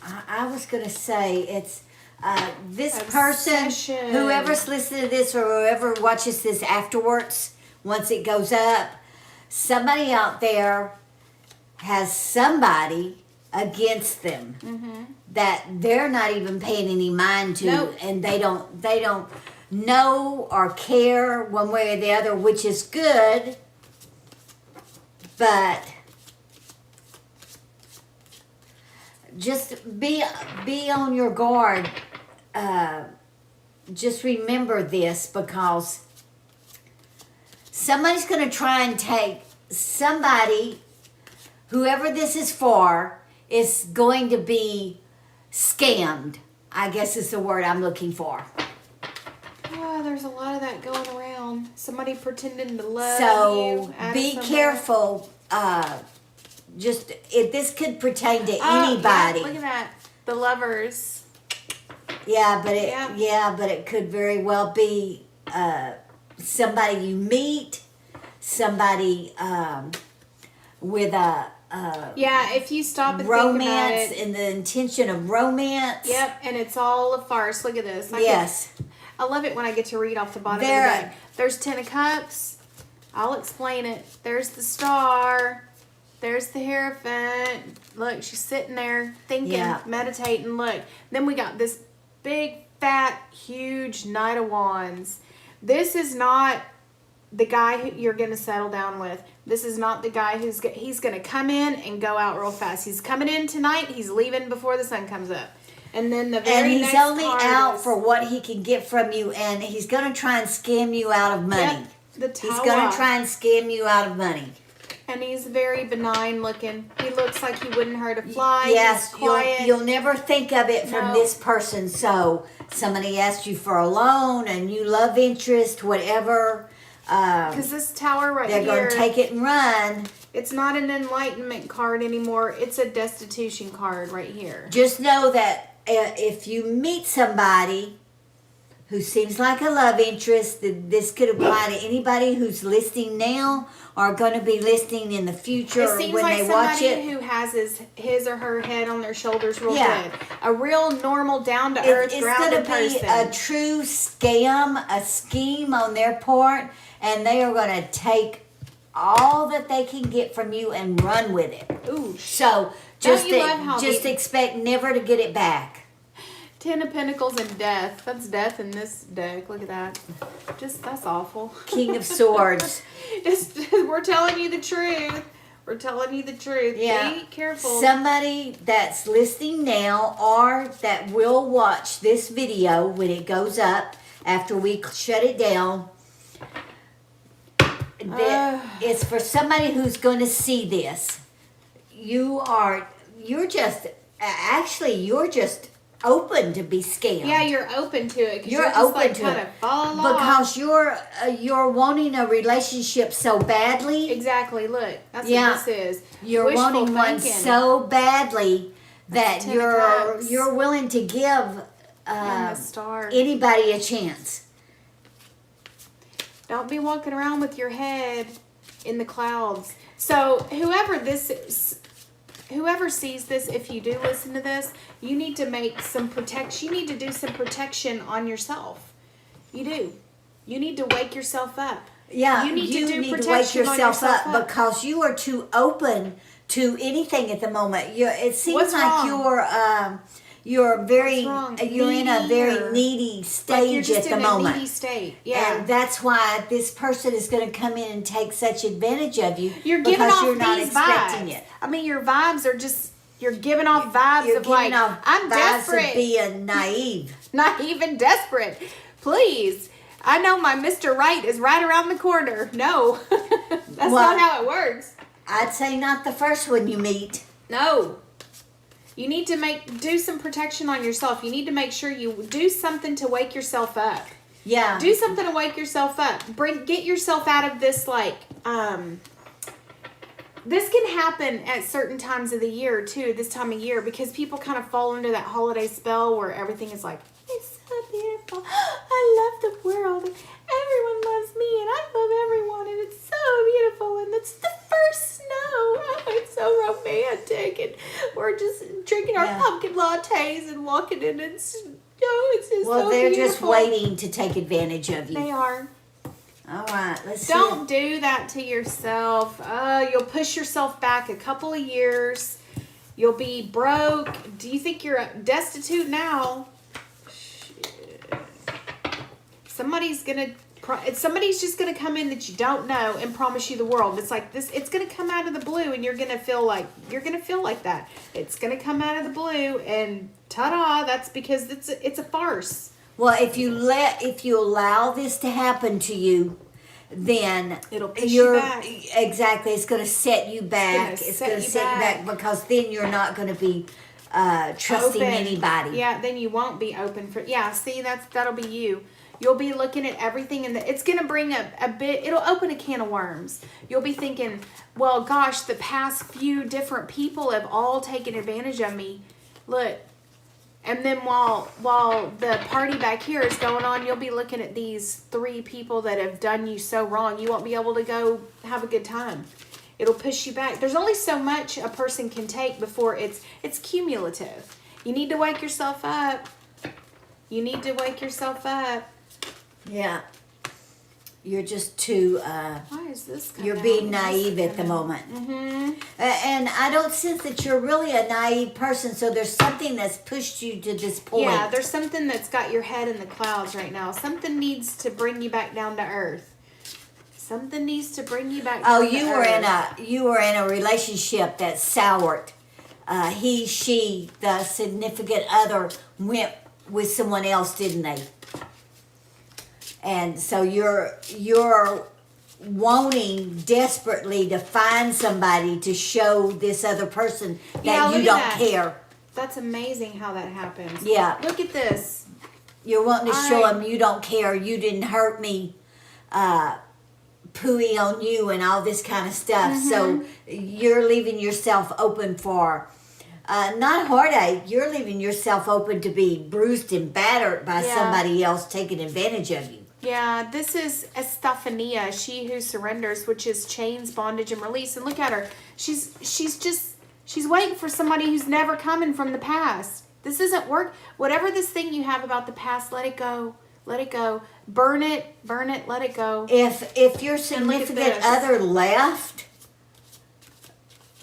I was going to say it's this Obsession. person, whoever's listening to this or whoever watches this afterwards, once it goes up, somebody out there has somebody against them that they're not even paying any mind to, Nope. and they don't know or care one way or the other, which is good, but just be on your guard. Just remember this, because somebody's going to try and take somebody, whoever this is for, is going to be scammed, I guess is the word I'm looking for. Oh, there's a lot of that going around. Somebody pretending to love So you. out of be somewhere. careful. Just if this could pertain to anybody. Yeah, look at that. The lovers. Yeah, but it could very well be somebody you meet, somebody with a Yeah, if you stop and romance think about it. and the intention of romance. Yep, and it's all a farce. Look at this. Yes. I love it when I get to read off the bottom of the There- deck. There's 10 of Cups. I'll explain it. There's the Star. There's the Hierophant. Look, she's sitting there thinking, Yeah. meditating. Look. Then we got this big, fat, huge Knight of Wands. This is not the guy who you're going to settle down with. This is not the guy he's going to come in and go out real fast. He's coming in tonight. He's leaving before the sun comes up. And then the very And he's next only card out is- for what he can get from you, and he's going to try and scam you out of money. Yep, the He's Tower. going to try and scam you out of money. And he's very benign looking. He looks like he wouldn't hurt a fly. Yes, He's quiet. you'll never think of it from No. this person. So somebody asked you for a loan, and you love interest, whatever. Because this tower right They're here, going to take it and run. it's not an enlightenment card anymore. It's a destitution card right here. Just know that if you meet somebody who seems like a love interest, this could apply to anybody who's listening now or going to be listening in the future It seems when like they watch somebody it. who has his or her head on their shoulders real Yeah. good. A real normal, down to earth, It's grounded going to be person. a true scam, a scheme on their part, and they are going to take all that they can get from you and run with it. Ooh, So Don't just you love how just we- expect never to get it back. 10 of Pentacles and death. That's death in this deck. Look at that. That's awful. King of Swords. We're telling you the truth. We're telling you the truth. Yeah. Be careful. Somebody that's listening now or that will watch this video when it goes up after we shut it down, it's for somebody who's going to see this. You're just open to be scammed. Yeah, you're open to it. 'Cause You're just open like to kind it. of fall off. Because you're wanting a relationship so badly. Exactly. Look, that's Yeah. what this is. You're Wishful wanting one thinking. so badly that 10 of Cups. you're willing to give And the Star. anybody a chance. Don't be walking around with your head in the clouds. So whoever sees this, if you do listen to this, you need to make some protection. You need to do some protection on yourself. You do. You need to wake yourself up. Yeah, You need to do wake protection on yourself yourself up because you are too open to anything at the moment. It seems What's like wrong? you're very What's wrong? you're in a Needy very or- needy Like stage you're just at the in moment. a needy state. Yeah. And that's why this person is going to come in and take such advantage of you. You're giving because off you're not these expecting vibes. it. I mean, your vibes are just, you're giving off vibes You're of like, giving off I'm vibes desperate. of being naive. Not even desperate. Please. I know my Mr. Right is right around the corner. No. That's Well- not how it works. I'd say not the first one you meet. No. You need to do some protection on yourself. You need to make sure you do something to wake yourself up. Yeah. Do something to wake yourself up. Get yourself out of this this can happen at certain times of the year too, this time of year, because people kind of fall into that holiday spell where everything is like, it's so beautiful. I love the world. Everyone loves me and I love everyone and it's so beautiful and it's the first snow. Oh, it's so romantic and we're just drinking our Yeah. pumpkin lattes and walking in and it's just Well, so they're beautiful. just waiting to take advantage of you. They are. All right, let's see. Don't do that to yourself. You'll push yourself back a couple of years. You'll be broke. Do you think you're destitute now? Shit. Somebody's just gonna come in that you don't know and promise you the world. It's like this. It's gonna come out of the blue, and you're gonna feel like that. It's gonna come out of the blue, and ta-da! That's because it's a farce. Well, if you allow this to happen to you, then It'll push you back. Exactly. It's going to set you back. It's set going to you set you back. back because then you're not going to be trusting Open. anybody. Yeah, then you won't be open for. Yeah, see, that'll be you. You'll be looking at everything, and it's gonna bring a bit. It'll open a can of worms. You'll be thinking, well, gosh, the past few different people have all taken advantage of me. Look. And then while the party back here is going on, you'll be looking at these 3 people that have done you so wrong. You won't be able to go have a good time. It'll push you back. There's only so much a person can take before it's cumulative. You need to wake yourself up. You need to wake yourself up. Yeah. You're just too, Why is this coming you're out? being naive at the moment. And I don't sense that you're really a naive person, so there's something that's pushed you to this point. Yeah, there's something that's got your head in the clouds right now. Something needs to bring you back down to earth. Something needs to bring you back down to earth. You were in a relationship that soured. He, she, the significant other went with someone else, didn't they? And so you're wanting desperately to find somebody to show this other person that you don't care. That's amazing how that happens. Yeah. Look at this. You're wanting to show him you don't care, you didn't hurt me, pooey on you and all this kind of stuff. So you're leaving yourself open for, not heartache, you're leaving yourself open to be bruised and battered by somebody else taking advantage of you. Yeah, this is Estefania, she who surrenders, which is chains, bondage, and release. And look at her. She's waiting for somebody who's never coming from the past. This isn't work. Whatever this thing you have about the past, let it go. Let it go. Burn it, let it go. If your significant other left,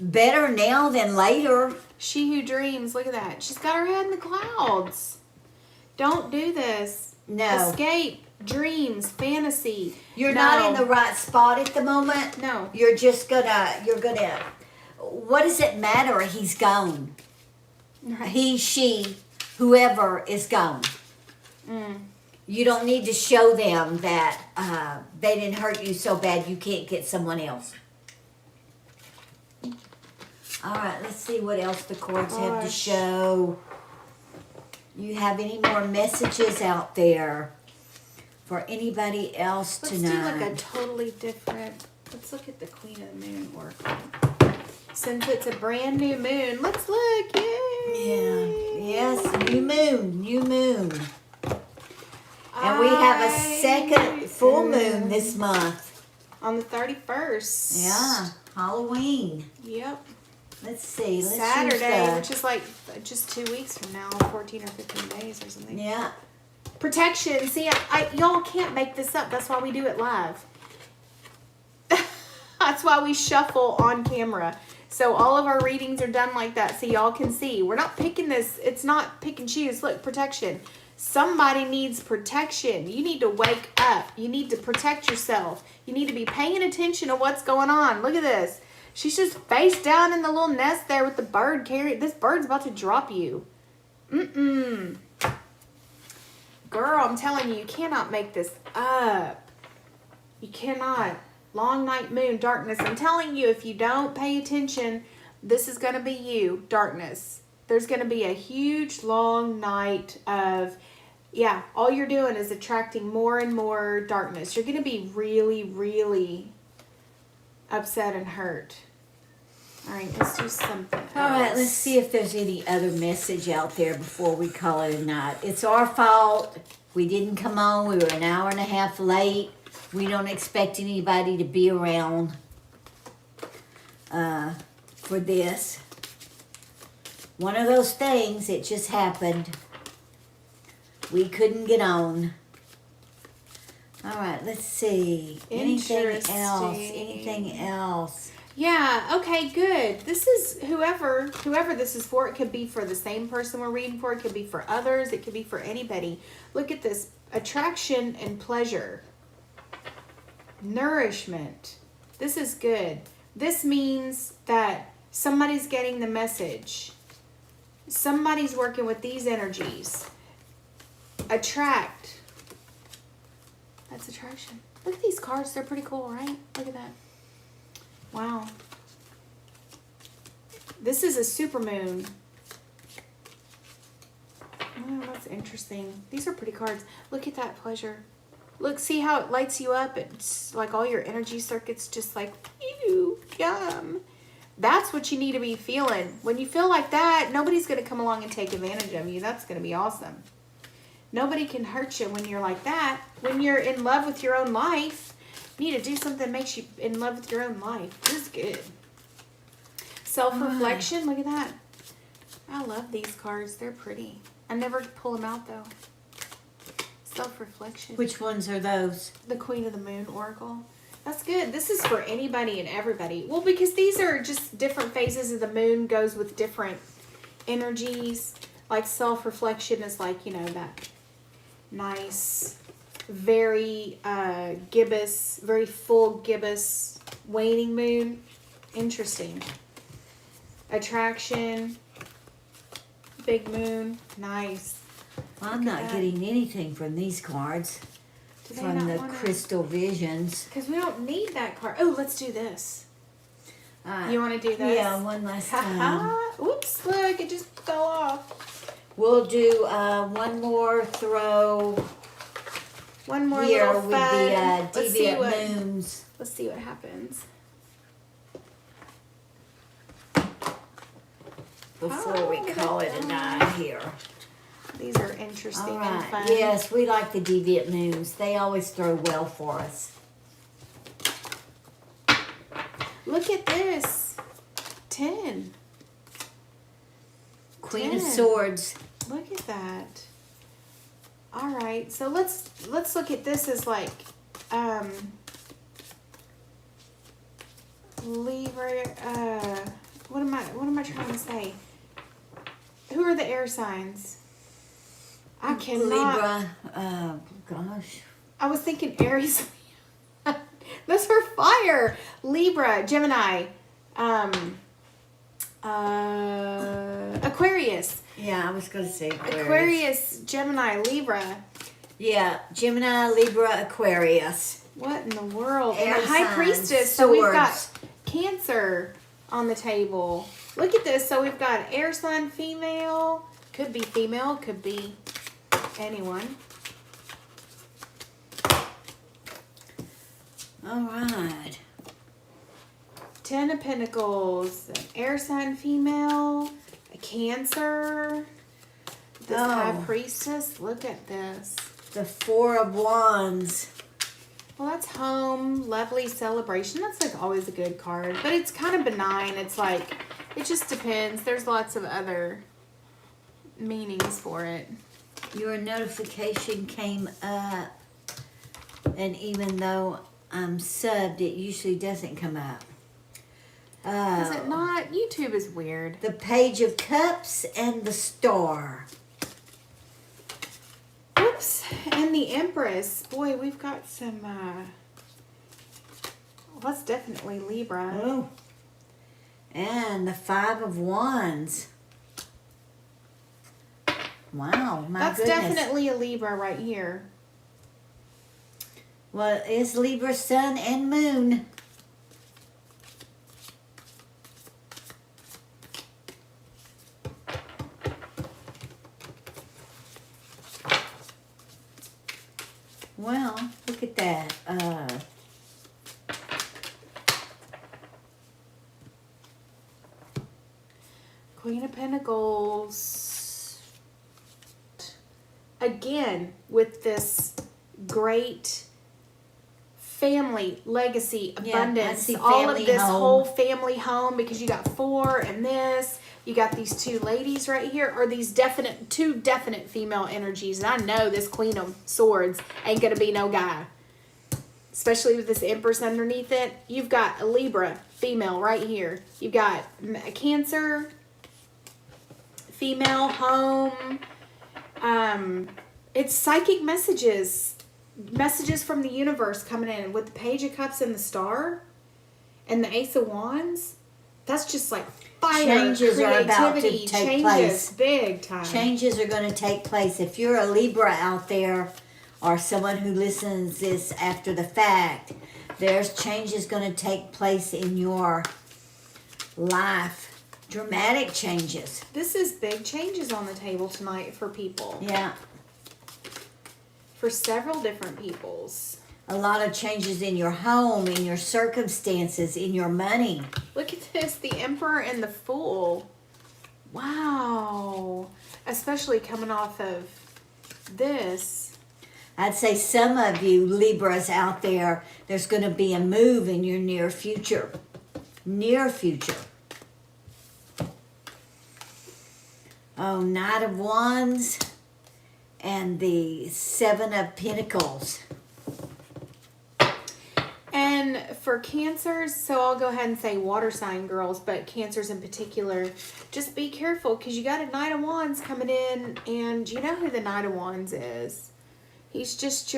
better now than later. She who dreams, look at that. She's got her head in the clouds. Don't do this. No. Escape. Dreams, fantasy. You're not in the right spot at the moment. No. You're gonna, what does it matter? He's gone. Right. He, she, whoever is gone. You don't need to show them that they didn't hurt you so bad you can't get someone else. All right, let's see what else the cards have to show. You have any more messages out there for anybody else tonight? Let's do like a totally different. Let's look at the Queen of the Moon oracle. Since it's a brand new moon, let's look. Yay! Yeah. Yes, new moon. And we have a second full moon this month. On the 31st. Yeah, Halloween. Yep. Let's see. Let's Saturday, which is like just 2 weeks from now, 14 or 15 days or something. Yeah. Protection. See, y'all can't make this up. That's why we do it live. That's why we shuffle on camera. So all of our readings are done like that so y'all can see. We're not picking this. It's not pick and choose. Look, protection. Somebody needs protection. You need to wake up. You need to protect yourself. You need to be paying attention to what's going on. Look at this. She's just face down in the little nest there with the bird carrying. This bird's about to drop you. Girl, I'm telling you, you cannot make this up. You cannot. Long night moon, darkness. I'm telling you, if you don't pay attention, this is going to be you, darkness. There's going to be a huge long night of, all you're doing is attracting more and more darkness. You're going to be really, really upset and hurt. All right, let's do something else. All right, let's see if there's any other message out there before we call it a night. It's our fault. We didn't come on. We were an hour and a half late. We don't expect anybody to be around for this. One of those things, it just happened. We couldn't get on. All right, let's see. Anything else? Yeah, okay, good. This is whoever this is for. It could be for the same person we're reading for. It could be for others. It could be for anybody. Look at this. Attraction and pleasure. Nourishment. This is good. This means that somebody's getting the message. Somebody's working with these energies. Attract. That's attraction. Look at these cards. They're pretty cool, right? Look at that. Wow. This is a supermoon. Oh, that's interesting. These are pretty cards. Look at that pleasure. Look, see how it lights you up? It's like all your energy circuits just like, ew, yum. That's what you need to be feeling. When you feel like that, nobody's going to come along and take advantage of you. That's going to be awesome. Nobody can hurt you when you're like that. When you're in love with your own life, You need to do something that makes you in love with your own life. This is good. Self-reflection. Look at that. I love these cards. They're pretty. I never pull them out, though. Self-reflection. Which ones are those? The Queen of the Moon Oracle. That's good. This is for anybody and everybody. Well, because these are just different phases of the moon goes with different energies. Like self-reflection is like, you know, that nice, very gibbous, very full gibbous waning moon. Interesting. Attraction. Big moon. Nice. I'm not getting anything from these cards. From the crystal visions. Because we don't need that card. Oh, let's do this. You want to do this? Yeah, one last time. Oops, look, it just fell off. We'll do one more throw. One more here little with fun. the deviant moons. Let's see what happens. Before we call it a night here. These are interesting and fun. Yes, we like the deviant moons. They always throw well for us. Look at this. 10. Queen of Swords. Look at that. All right, so let's look at this as like Libra. What am I trying to say? Who are the air signs? I cannot. Libra. Gosh. I was thinking Aries. Those are fire. Libra, Gemini, Aquarius. Yeah, I was going to say Aquarius. Aquarius, Gemini, Libra. Yeah, Gemini, Libra, Aquarius. What in the world? Air And a High signs, Priestess. So we've got swords. Cancer on the table. Look at this. So we've got air sign female. Could be female. Could be anyone. All right. 10 of Pentacles. An air sign female. A Cancer. This High Priestess. Look at this. The Four of Wands. Well, that's home, lovely celebration. That's like always a good card, but it's kind of benign. It's like, it just depends. There's lots of other meanings for it. Your notification came up, and even though I'm subbed, it usually doesn't come up. Is it not? YouTube is weird. The Page of Cups and the Star. Oops. And the Empress. Boy, we've got some, well, that's definitely Libra. Oh. And the Five of Wands. Wow, my That's goodness. definitely a Libra right here. Well, it's Libra Sun and Moon. Well, look at that. Queen of Pentacles. Again, with this great family, legacy, abundance. see All of family this home. whole family home, because you got 4 and this. You got these 2 ladies right here, or these two definite female energies. And I know this Queen of Swords ain't going to be no guy. Especially with this Empress underneath it. You've got a Libra female right here. You've got a Cancer female home. It's psychic messages from the universe coming in with the Page of Cups and the Star and the Ace of Wands. That's just like fire. Changes are about to creativity, take changes place. Big time. Changes are going to take place. If you're a Libra out there, or someone who listens this after the fact, there's changes going to take place in your life. Dramatic changes. This is big changes on the table tonight for people. Yeah. For several different peoples. A lot of changes in your home, in your circumstances, in your money. Look at this, the Emperor and the Fool. Wow. Especially coming off of this. I'd say some of you Libras out there, there's going to be a move in your near future. Near future. Oh, Knight of Wands and the Seven of Pentacles. And for Cancers, so I'll go ahead and say water sign girls, but Cancers in particular, just be careful because you got a Knight of Wands coming in, and you know who the Knight of Wands is. He's just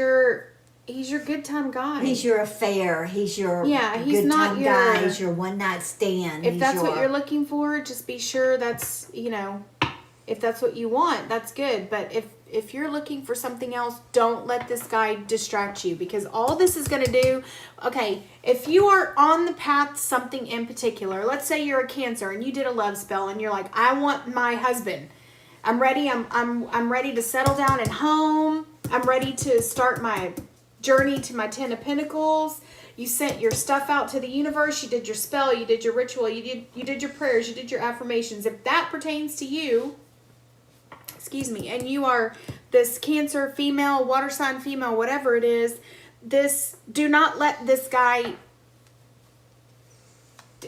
he's your good time guy. He's your affair. He's your he's good not time your guy. He's your one night stand. If that's what you're looking for, just be sure that's, if that's what you want, that's good. But if you're looking for something else, don't let this guy distract you, because all this is going to do, okay, if you are on the path to something in particular, let's say you're a Cancer and you did a love spell and you're like, I want my husband. I'm ready. I'm ready to settle down at home. I'm ready to start my journey to my 10 of Pentacles. You sent your stuff out to the universe. You did your spell. You did your ritual. You did your prayers. You did your affirmations. If that pertains to you, and you are this Cancer female, water sign female, whatever it is, do not let this guy,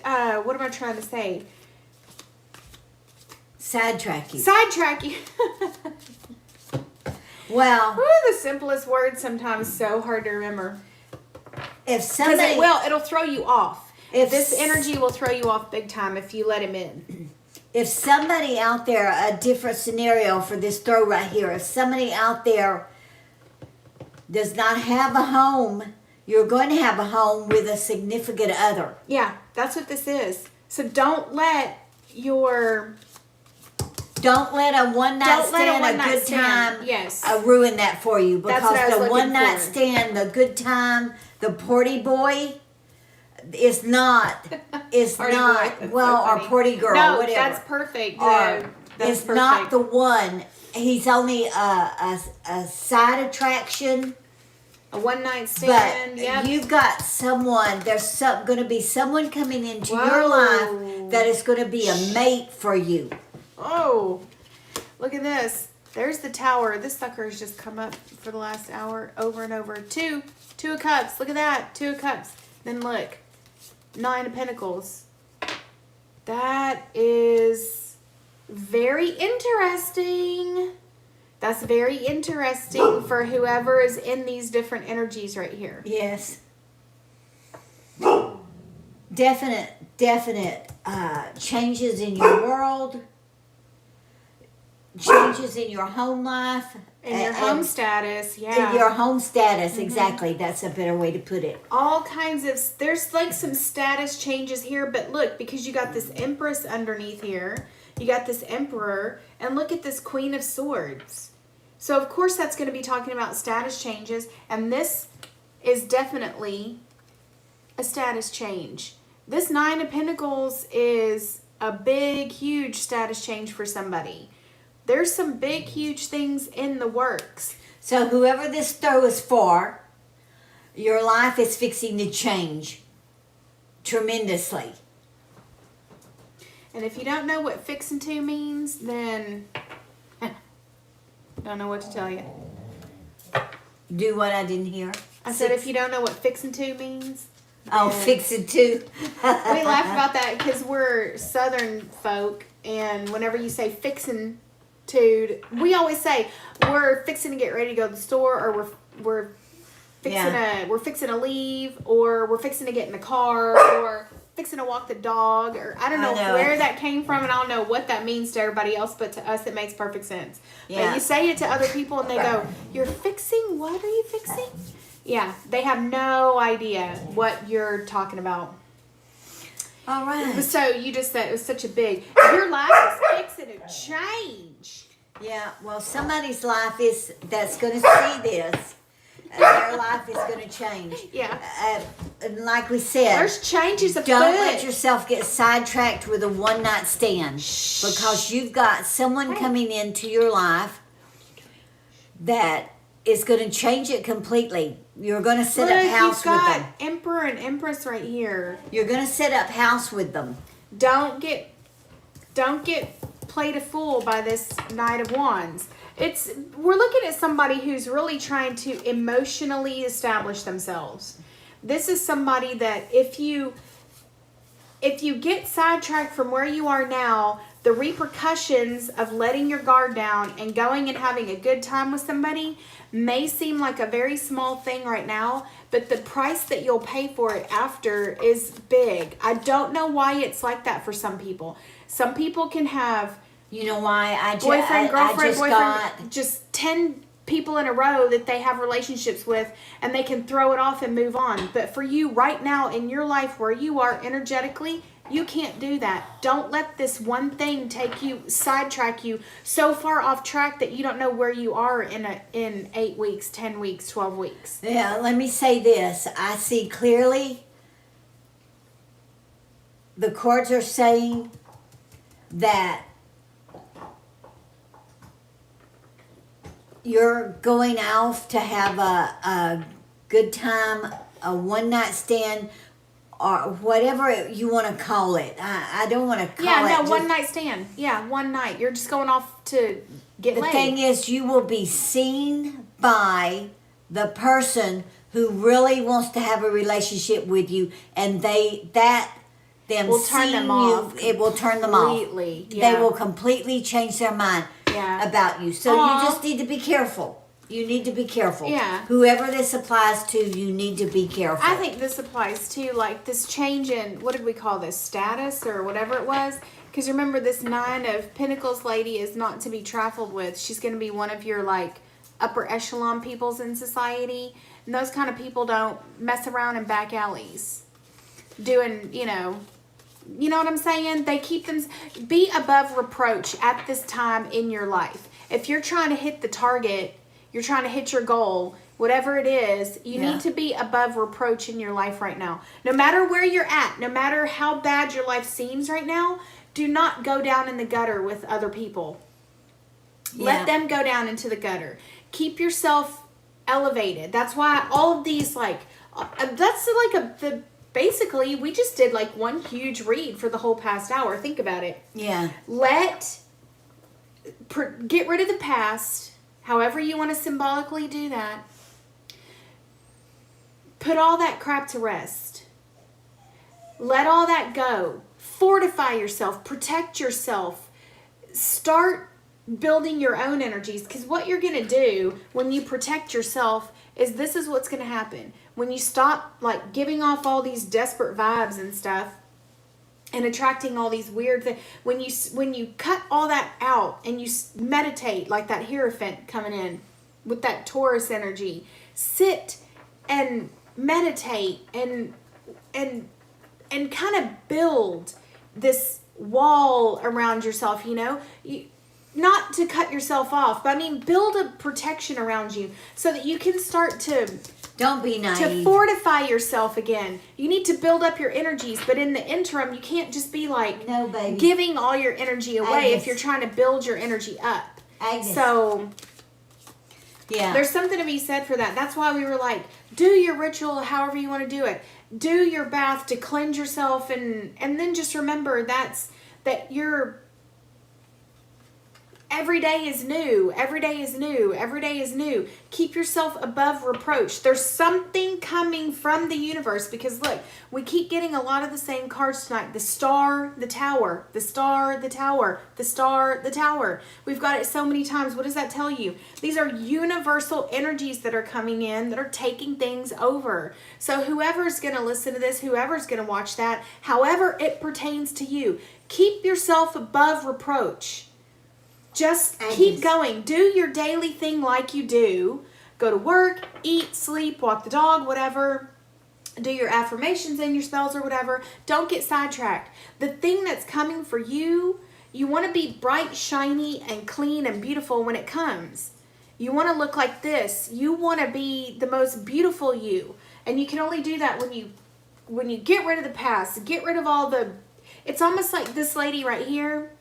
what am I trying to say? Sidetrack you. Sidetrack you. Well, the simplest word sometimes so hard to remember. If somebody, it'll throw you off. This energy will throw you off big time if you let him in. If somebody out there, a different scenario for this throw right here, if somebody out there does not have a home, you're going to have a home with a significant other. Yeah, that's what this is. So don't let a one night stand, a good time, ruin that for you, because the one night stand, the good time, the party boy is not or party girl, no, whatever. That's perfect. It's not the one. He's only a side attraction. A one night stand. But you've got someone. There's going to be someone coming into your life that is going to be a mate for you. Oh, look at this. There's the Tower. This sucker has just come up for the last hour over and over. Two of Cups. Look at that. 2 of Cups. Then look. 9 of Pentacles. That is very interesting. That's very interesting for whoever is in these different energies right here. Yes. Definite changes in your world. Changes in your home life. In your home status, In your home status, exactly. That's a better way to put it. All kinds of, there's like some status changes here, but look, because you got this Empress underneath here, you got this Emperor, and look at this Queen of Swords. So of course that's going to be talking about status changes, and this is definitely a status change. This 9 of Pentacles is a big, huge status change for somebody. There's some big, huge things in the works. So whoever this throw is for, your life is fixing to change tremendously. And if you don't know what fixing to means, then don't know what to tell you. Do what I didn't hear? I said if you don't know what fixing to means. Oh, fixing to. We laugh about that because we're Southern folk, and whenever you say fixing to, we always say we're fixing to get ready to go to the store, or we're fixing to leave, or we're fixing to get in the car, or fixing to walk the dog, or I don't know where that came from, and I don't know what that means to everybody else, but to us it makes perfect sense. Yeah. But you say it to other people and they go, "You're fixing? What are you fixing?" Yeah, they have no idea what you're talking about. All right. So you just said it was such a big, your life is fixing to change. Yeah, well, somebody's life that's going to see this. Their life is going to change. Yeah. And like we said, there's changes afoot. Don't let yourself get sidetracked with a one-night stand, because you've got someone coming into your life that is going to change it completely. You're going to set up house with them. You've got Emperor and Empress right here. You're going to set up house with them. Don't get played a fool by this Knight of Wands. we're looking at somebody who's really trying to emotionally establish themselves. This is somebody that if you get sidetracked from where you are now, the repercussions of letting your guard down and going and having a good time with somebody may seem like a very small thing right now, but the price that you'll pay for it after is big. I don't know why it's like that for some people. Some people can have, You know why? boyfriend, girlfriend, just boyfriend, just 10 people in a row that they have relationships with, and they can throw it off and move on. But for you right now in your life where you are energetically, you can't do that. Don't let this one thing sidetrack you so far off track that you don't know where you are in 8 weeks, 10 weeks, 12 weeks. Yeah, let me say this. I see clearly the cards are saying that you're going out to have a good time, a one-night stand, or whatever you want to call it. I don't want to call it. one night stand. Yeah, one night. You're just going off to get laid. The thing is, you will be seen by the person who really wants to have a relationship with you, and will turn them off. It will turn them completely. off. Yeah. They will completely change their mind about you. So you just need to be careful. You need to be careful. Yeah. Whoever this applies to, you need to be careful. I think this applies to, like, this change in, what did we call this, status or whatever it was? Because remember, this 9 of Pentacles lady is not to be trifled with. She's going to be one of your, like, upper echelon peoples in society. And those kind of people don't mess around in back alleys doing, you know what I'm saying? They keep them, be above reproach at this time in your life. If you're trying to hit the target, you're trying to hit your goal, whatever it is, you need to be above reproach in your life right now. No matter where you're at, no matter how bad your life seems right now, do not go down in the gutter with other people. Yeah. Let them go down into the gutter. Keep yourself elevated. That's why all of these, like, basically, we just did like one huge read for the whole past hour. Think about it. Yeah. Get rid of the past. However you want to symbolically do that. Put all that crap to rest. Let all that go. Fortify yourself. Protect yourself. Start building your own energies. Because what you're going to do when you protect yourself is this is what's going to happen. When you stop, like, giving off all these desperate vibes and stuff and attracting all these weird things, when you cut all that out and you meditate, like that Hierophant coming in with that Taurus energy, sit and meditate and kind of build this wall around yourself, not to cut yourself off, but I mean, build a protection around you so that you can start to... Don't be naive. To fortify yourself again. You need to build up your energies, but in the interim, you can't just be like giving all your energy away if you're trying to build your energy up. So, yeah. There's something to be said for that. That's why we were like, do your ritual however you want to do it. Do your bath to cleanse yourself, and then just remember that you're... Every day is new. Every day is new. Every day is new. Keep yourself above reproach. There's something coming from the universe, because look, we keep getting a lot of the same cards tonight. The Star, the Tower, the Star, the Tower, the Star, the Tower. We've got it so many times. What does that tell you? These are universal energies that are coming in, that are taking things over. So whoever's going to listen to this, whoever's going to watch that, however it pertains to you, keep yourself above reproach. Just keep going. Do your daily thing like you do. Go to work, eat, sleep, walk the dog, whatever. Do your affirmations and your spells or whatever. Don't get sidetracked. The thing that's coming for you, you want to be bright, shiny, and clean and beautiful when it comes. You want to look like this. You want to be the most beautiful you. And you can only do that when you get rid of the past. Get rid of all the... It's almost like this lady right here.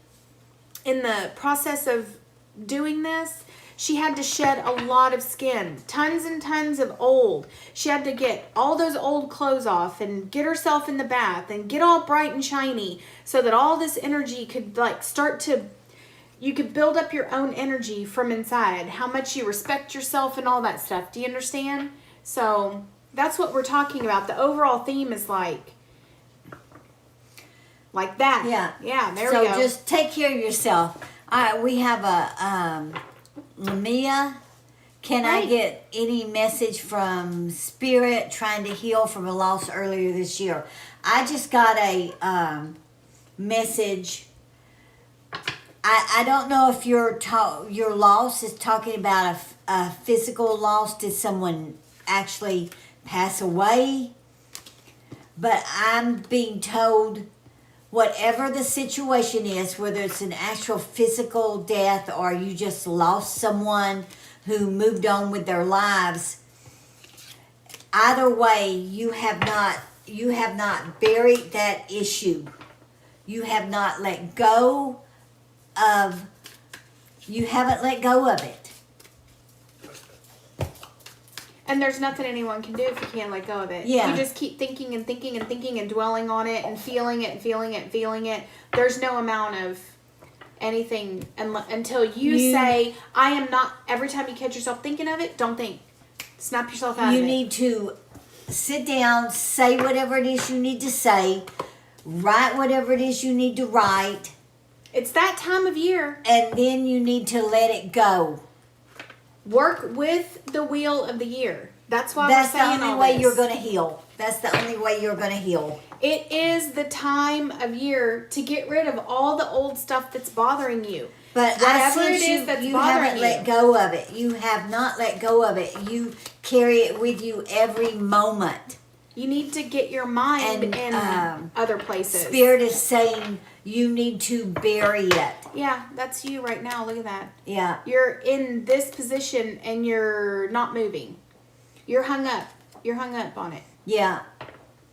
In the process of doing this, she had to shed a lot of skin, tons and tons of old. She had to get all those old clothes off and get herself in the bath and get all bright and shiny so that all this energy could, like, start to, You could build up your own energy from inside, how much you respect yourself and all that stuff. Do you understand? So that's what we're talking about. The overall theme is like that. Yeah. Yeah, there so we go. So just take care of yourself. We have a Lamia. Can I get any message from Spirit trying to heal from a loss earlier this year? I just got a message. I don't know if your loss is talking about a physical loss. Did someone actually pass away? But I'm being told whatever the situation is, whether it's an actual physical death or you just lost someone who moved on with their lives, either way, you have not buried that issue. You have not let go of, you haven't let go of it. And there's nothing anyone can do if you can't let go of it. Yeah. You just keep thinking and thinking and thinking and dwelling on it and feeling it and feeling it and feeling it. There's no amount of anything until you say, I am not, every time you catch yourself thinking of it, don't think. Snap yourself out of it. You need to sit down, say whatever it is you need to say, write whatever it is you need to write. It's that time of year. And then you need to let it go. Work with the wheel of the year. That's why we're saying all this. That's the only way you're going to heal. That's the only way you're going to heal. It is the time of year to get rid of all the old stuff that's bothering you. But whatever I it is that's you bothering haven't let go of it. You have not let go of it. You carry it with you every moment. You need to get your mind And, in other places. Spirit is saying you need to bury it. Yeah, that's you right now. Look at that. Yeah. You're in this position and you're not moving. You're hung up. You're hung up on it. Yeah.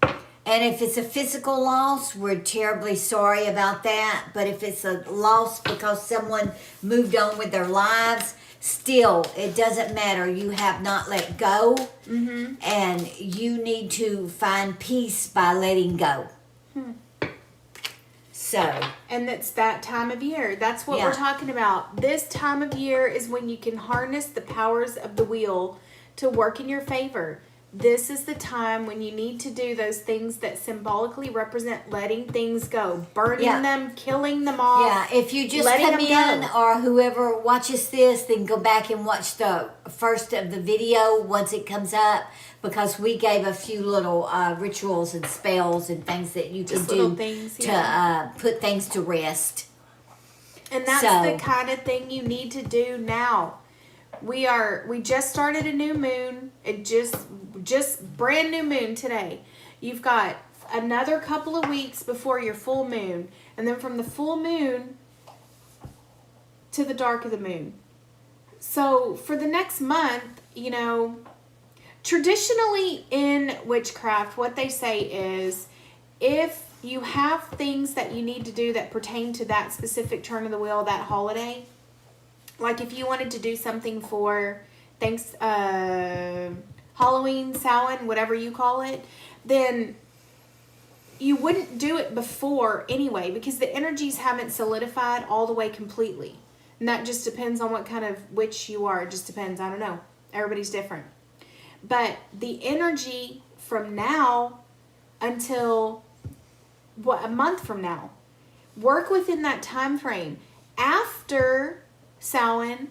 And if it's a physical loss, we're terribly sorry about that. But if it's a loss because someone moved on with their lives, still, it doesn't matter. You have not let go. Mm-hmm. And you need to find peace by letting go. So. And it's that time of year. That's what we're talking about. This time of year is when you can harness the powers of the wheel to work in your favor. This is the time when you need to do those things that symbolically represent letting things go, burning them, killing them off. Yeah, if you just come in or whoever watches this, then go back and watch the first of the video once it comes up, because we gave a few little rituals and spells and things that you can do to put things to rest. And that's the kind of thing you need to do now. We just started a new moon. It just brand new moon today. You've got another couple of weeks before your full moon, and then from the full moon to the dark of the moon. So for the next month, traditionally in witchcraft, what they say is if you have things that you need to do that pertain to that specific turn of the wheel, that holiday, like if you wanted to do something for Halloween, Samhain, whatever you call it, then you wouldn't do it before anyway, because the energies haven't solidified all the way completely. And that just depends on what kind of witch you are. It just depends. I don't know. Everybody's different. But the energy from now until a month from now, work within that time frame. After Samhain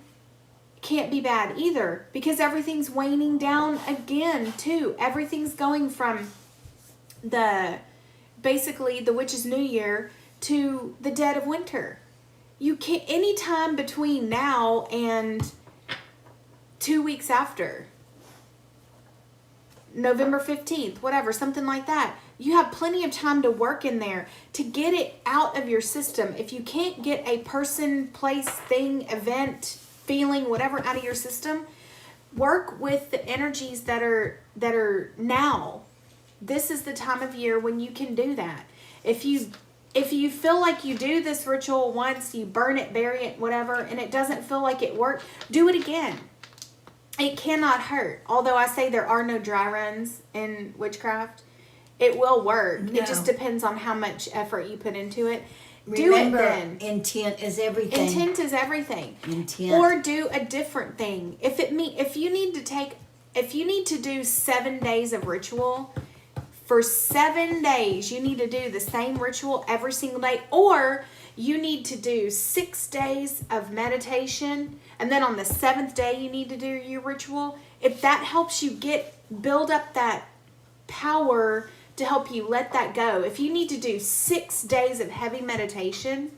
can't be bad either, because everything's waning down again too. Everything's going from basically the witch's new year to the dead of winter. You can't, any time between now and 2 weeks after, November 15th, whatever, something like that. You have plenty of time to work in there to get it out of your system. If you can't get a person, place, thing, event, feeling, whatever out of your system, work with the energies that are now. This is the time of year when you can do that. If you feel like you do this ritual once, you burn it, bury it, whatever, and it doesn't feel like it worked, do it again. It cannot hurt. Although I say there are no dry runs in witchcraft, it will work. No. It just depends on how much effort you put into it. Remember, then. intent is everything. Intent is everything. Intent. Or do a different thing. If you need to do 7 days of ritual, for 7 days you need to do the same ritual every single day, or you need to do 6 days of meditation, and then on the 7th day you need to do your ritual. If that helps you build up that power to help you let that go. If you need to do 6 days of heavy meditation,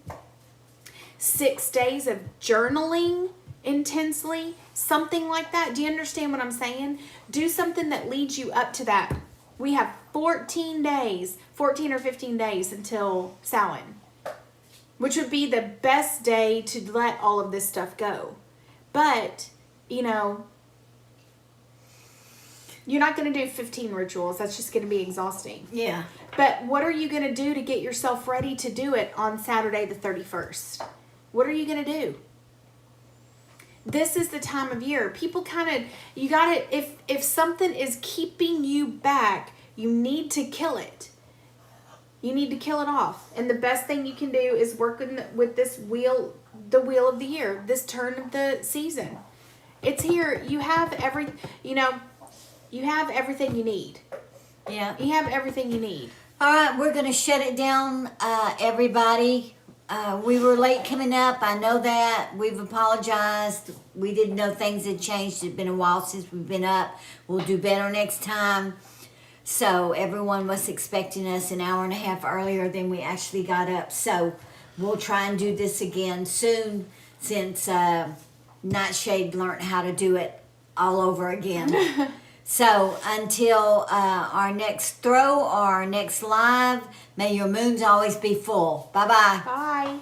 6 days of journaling intensely, something like that. Do you understand what I'm saying? Do something that leads you up to that. We have 14 or 15 days until Samhain, which would be the best day to let all of this stuff go. But, you're not going to do 15 rituals. That's just going to be exhausting. Yeah. But what are you going to do to get yourself ready to do it on Saturday the 31st? What are you going to do? This is the time of year. People you got to, if something is keeping you back, you need to kill it. You need to kill it off. And the best thing you can do is work with this wheel, the wheel of the year, this turn of the season. It's here. You have you have everything you need. Yeah. You have everything you need. All right, we're going to shut it down, everybody. We were late coming up. I know that. We've apologized. We didn't know things had changed. It's been a while since we've been up. We'll do better next time. So everyone was expecting us an hour and a half earlier than we actually got up. So we'll try and do this again soon, since Nightshade learned how to do it all over again. So until our next throw or our next live, may your moons always be full. Bye-bye. Bye.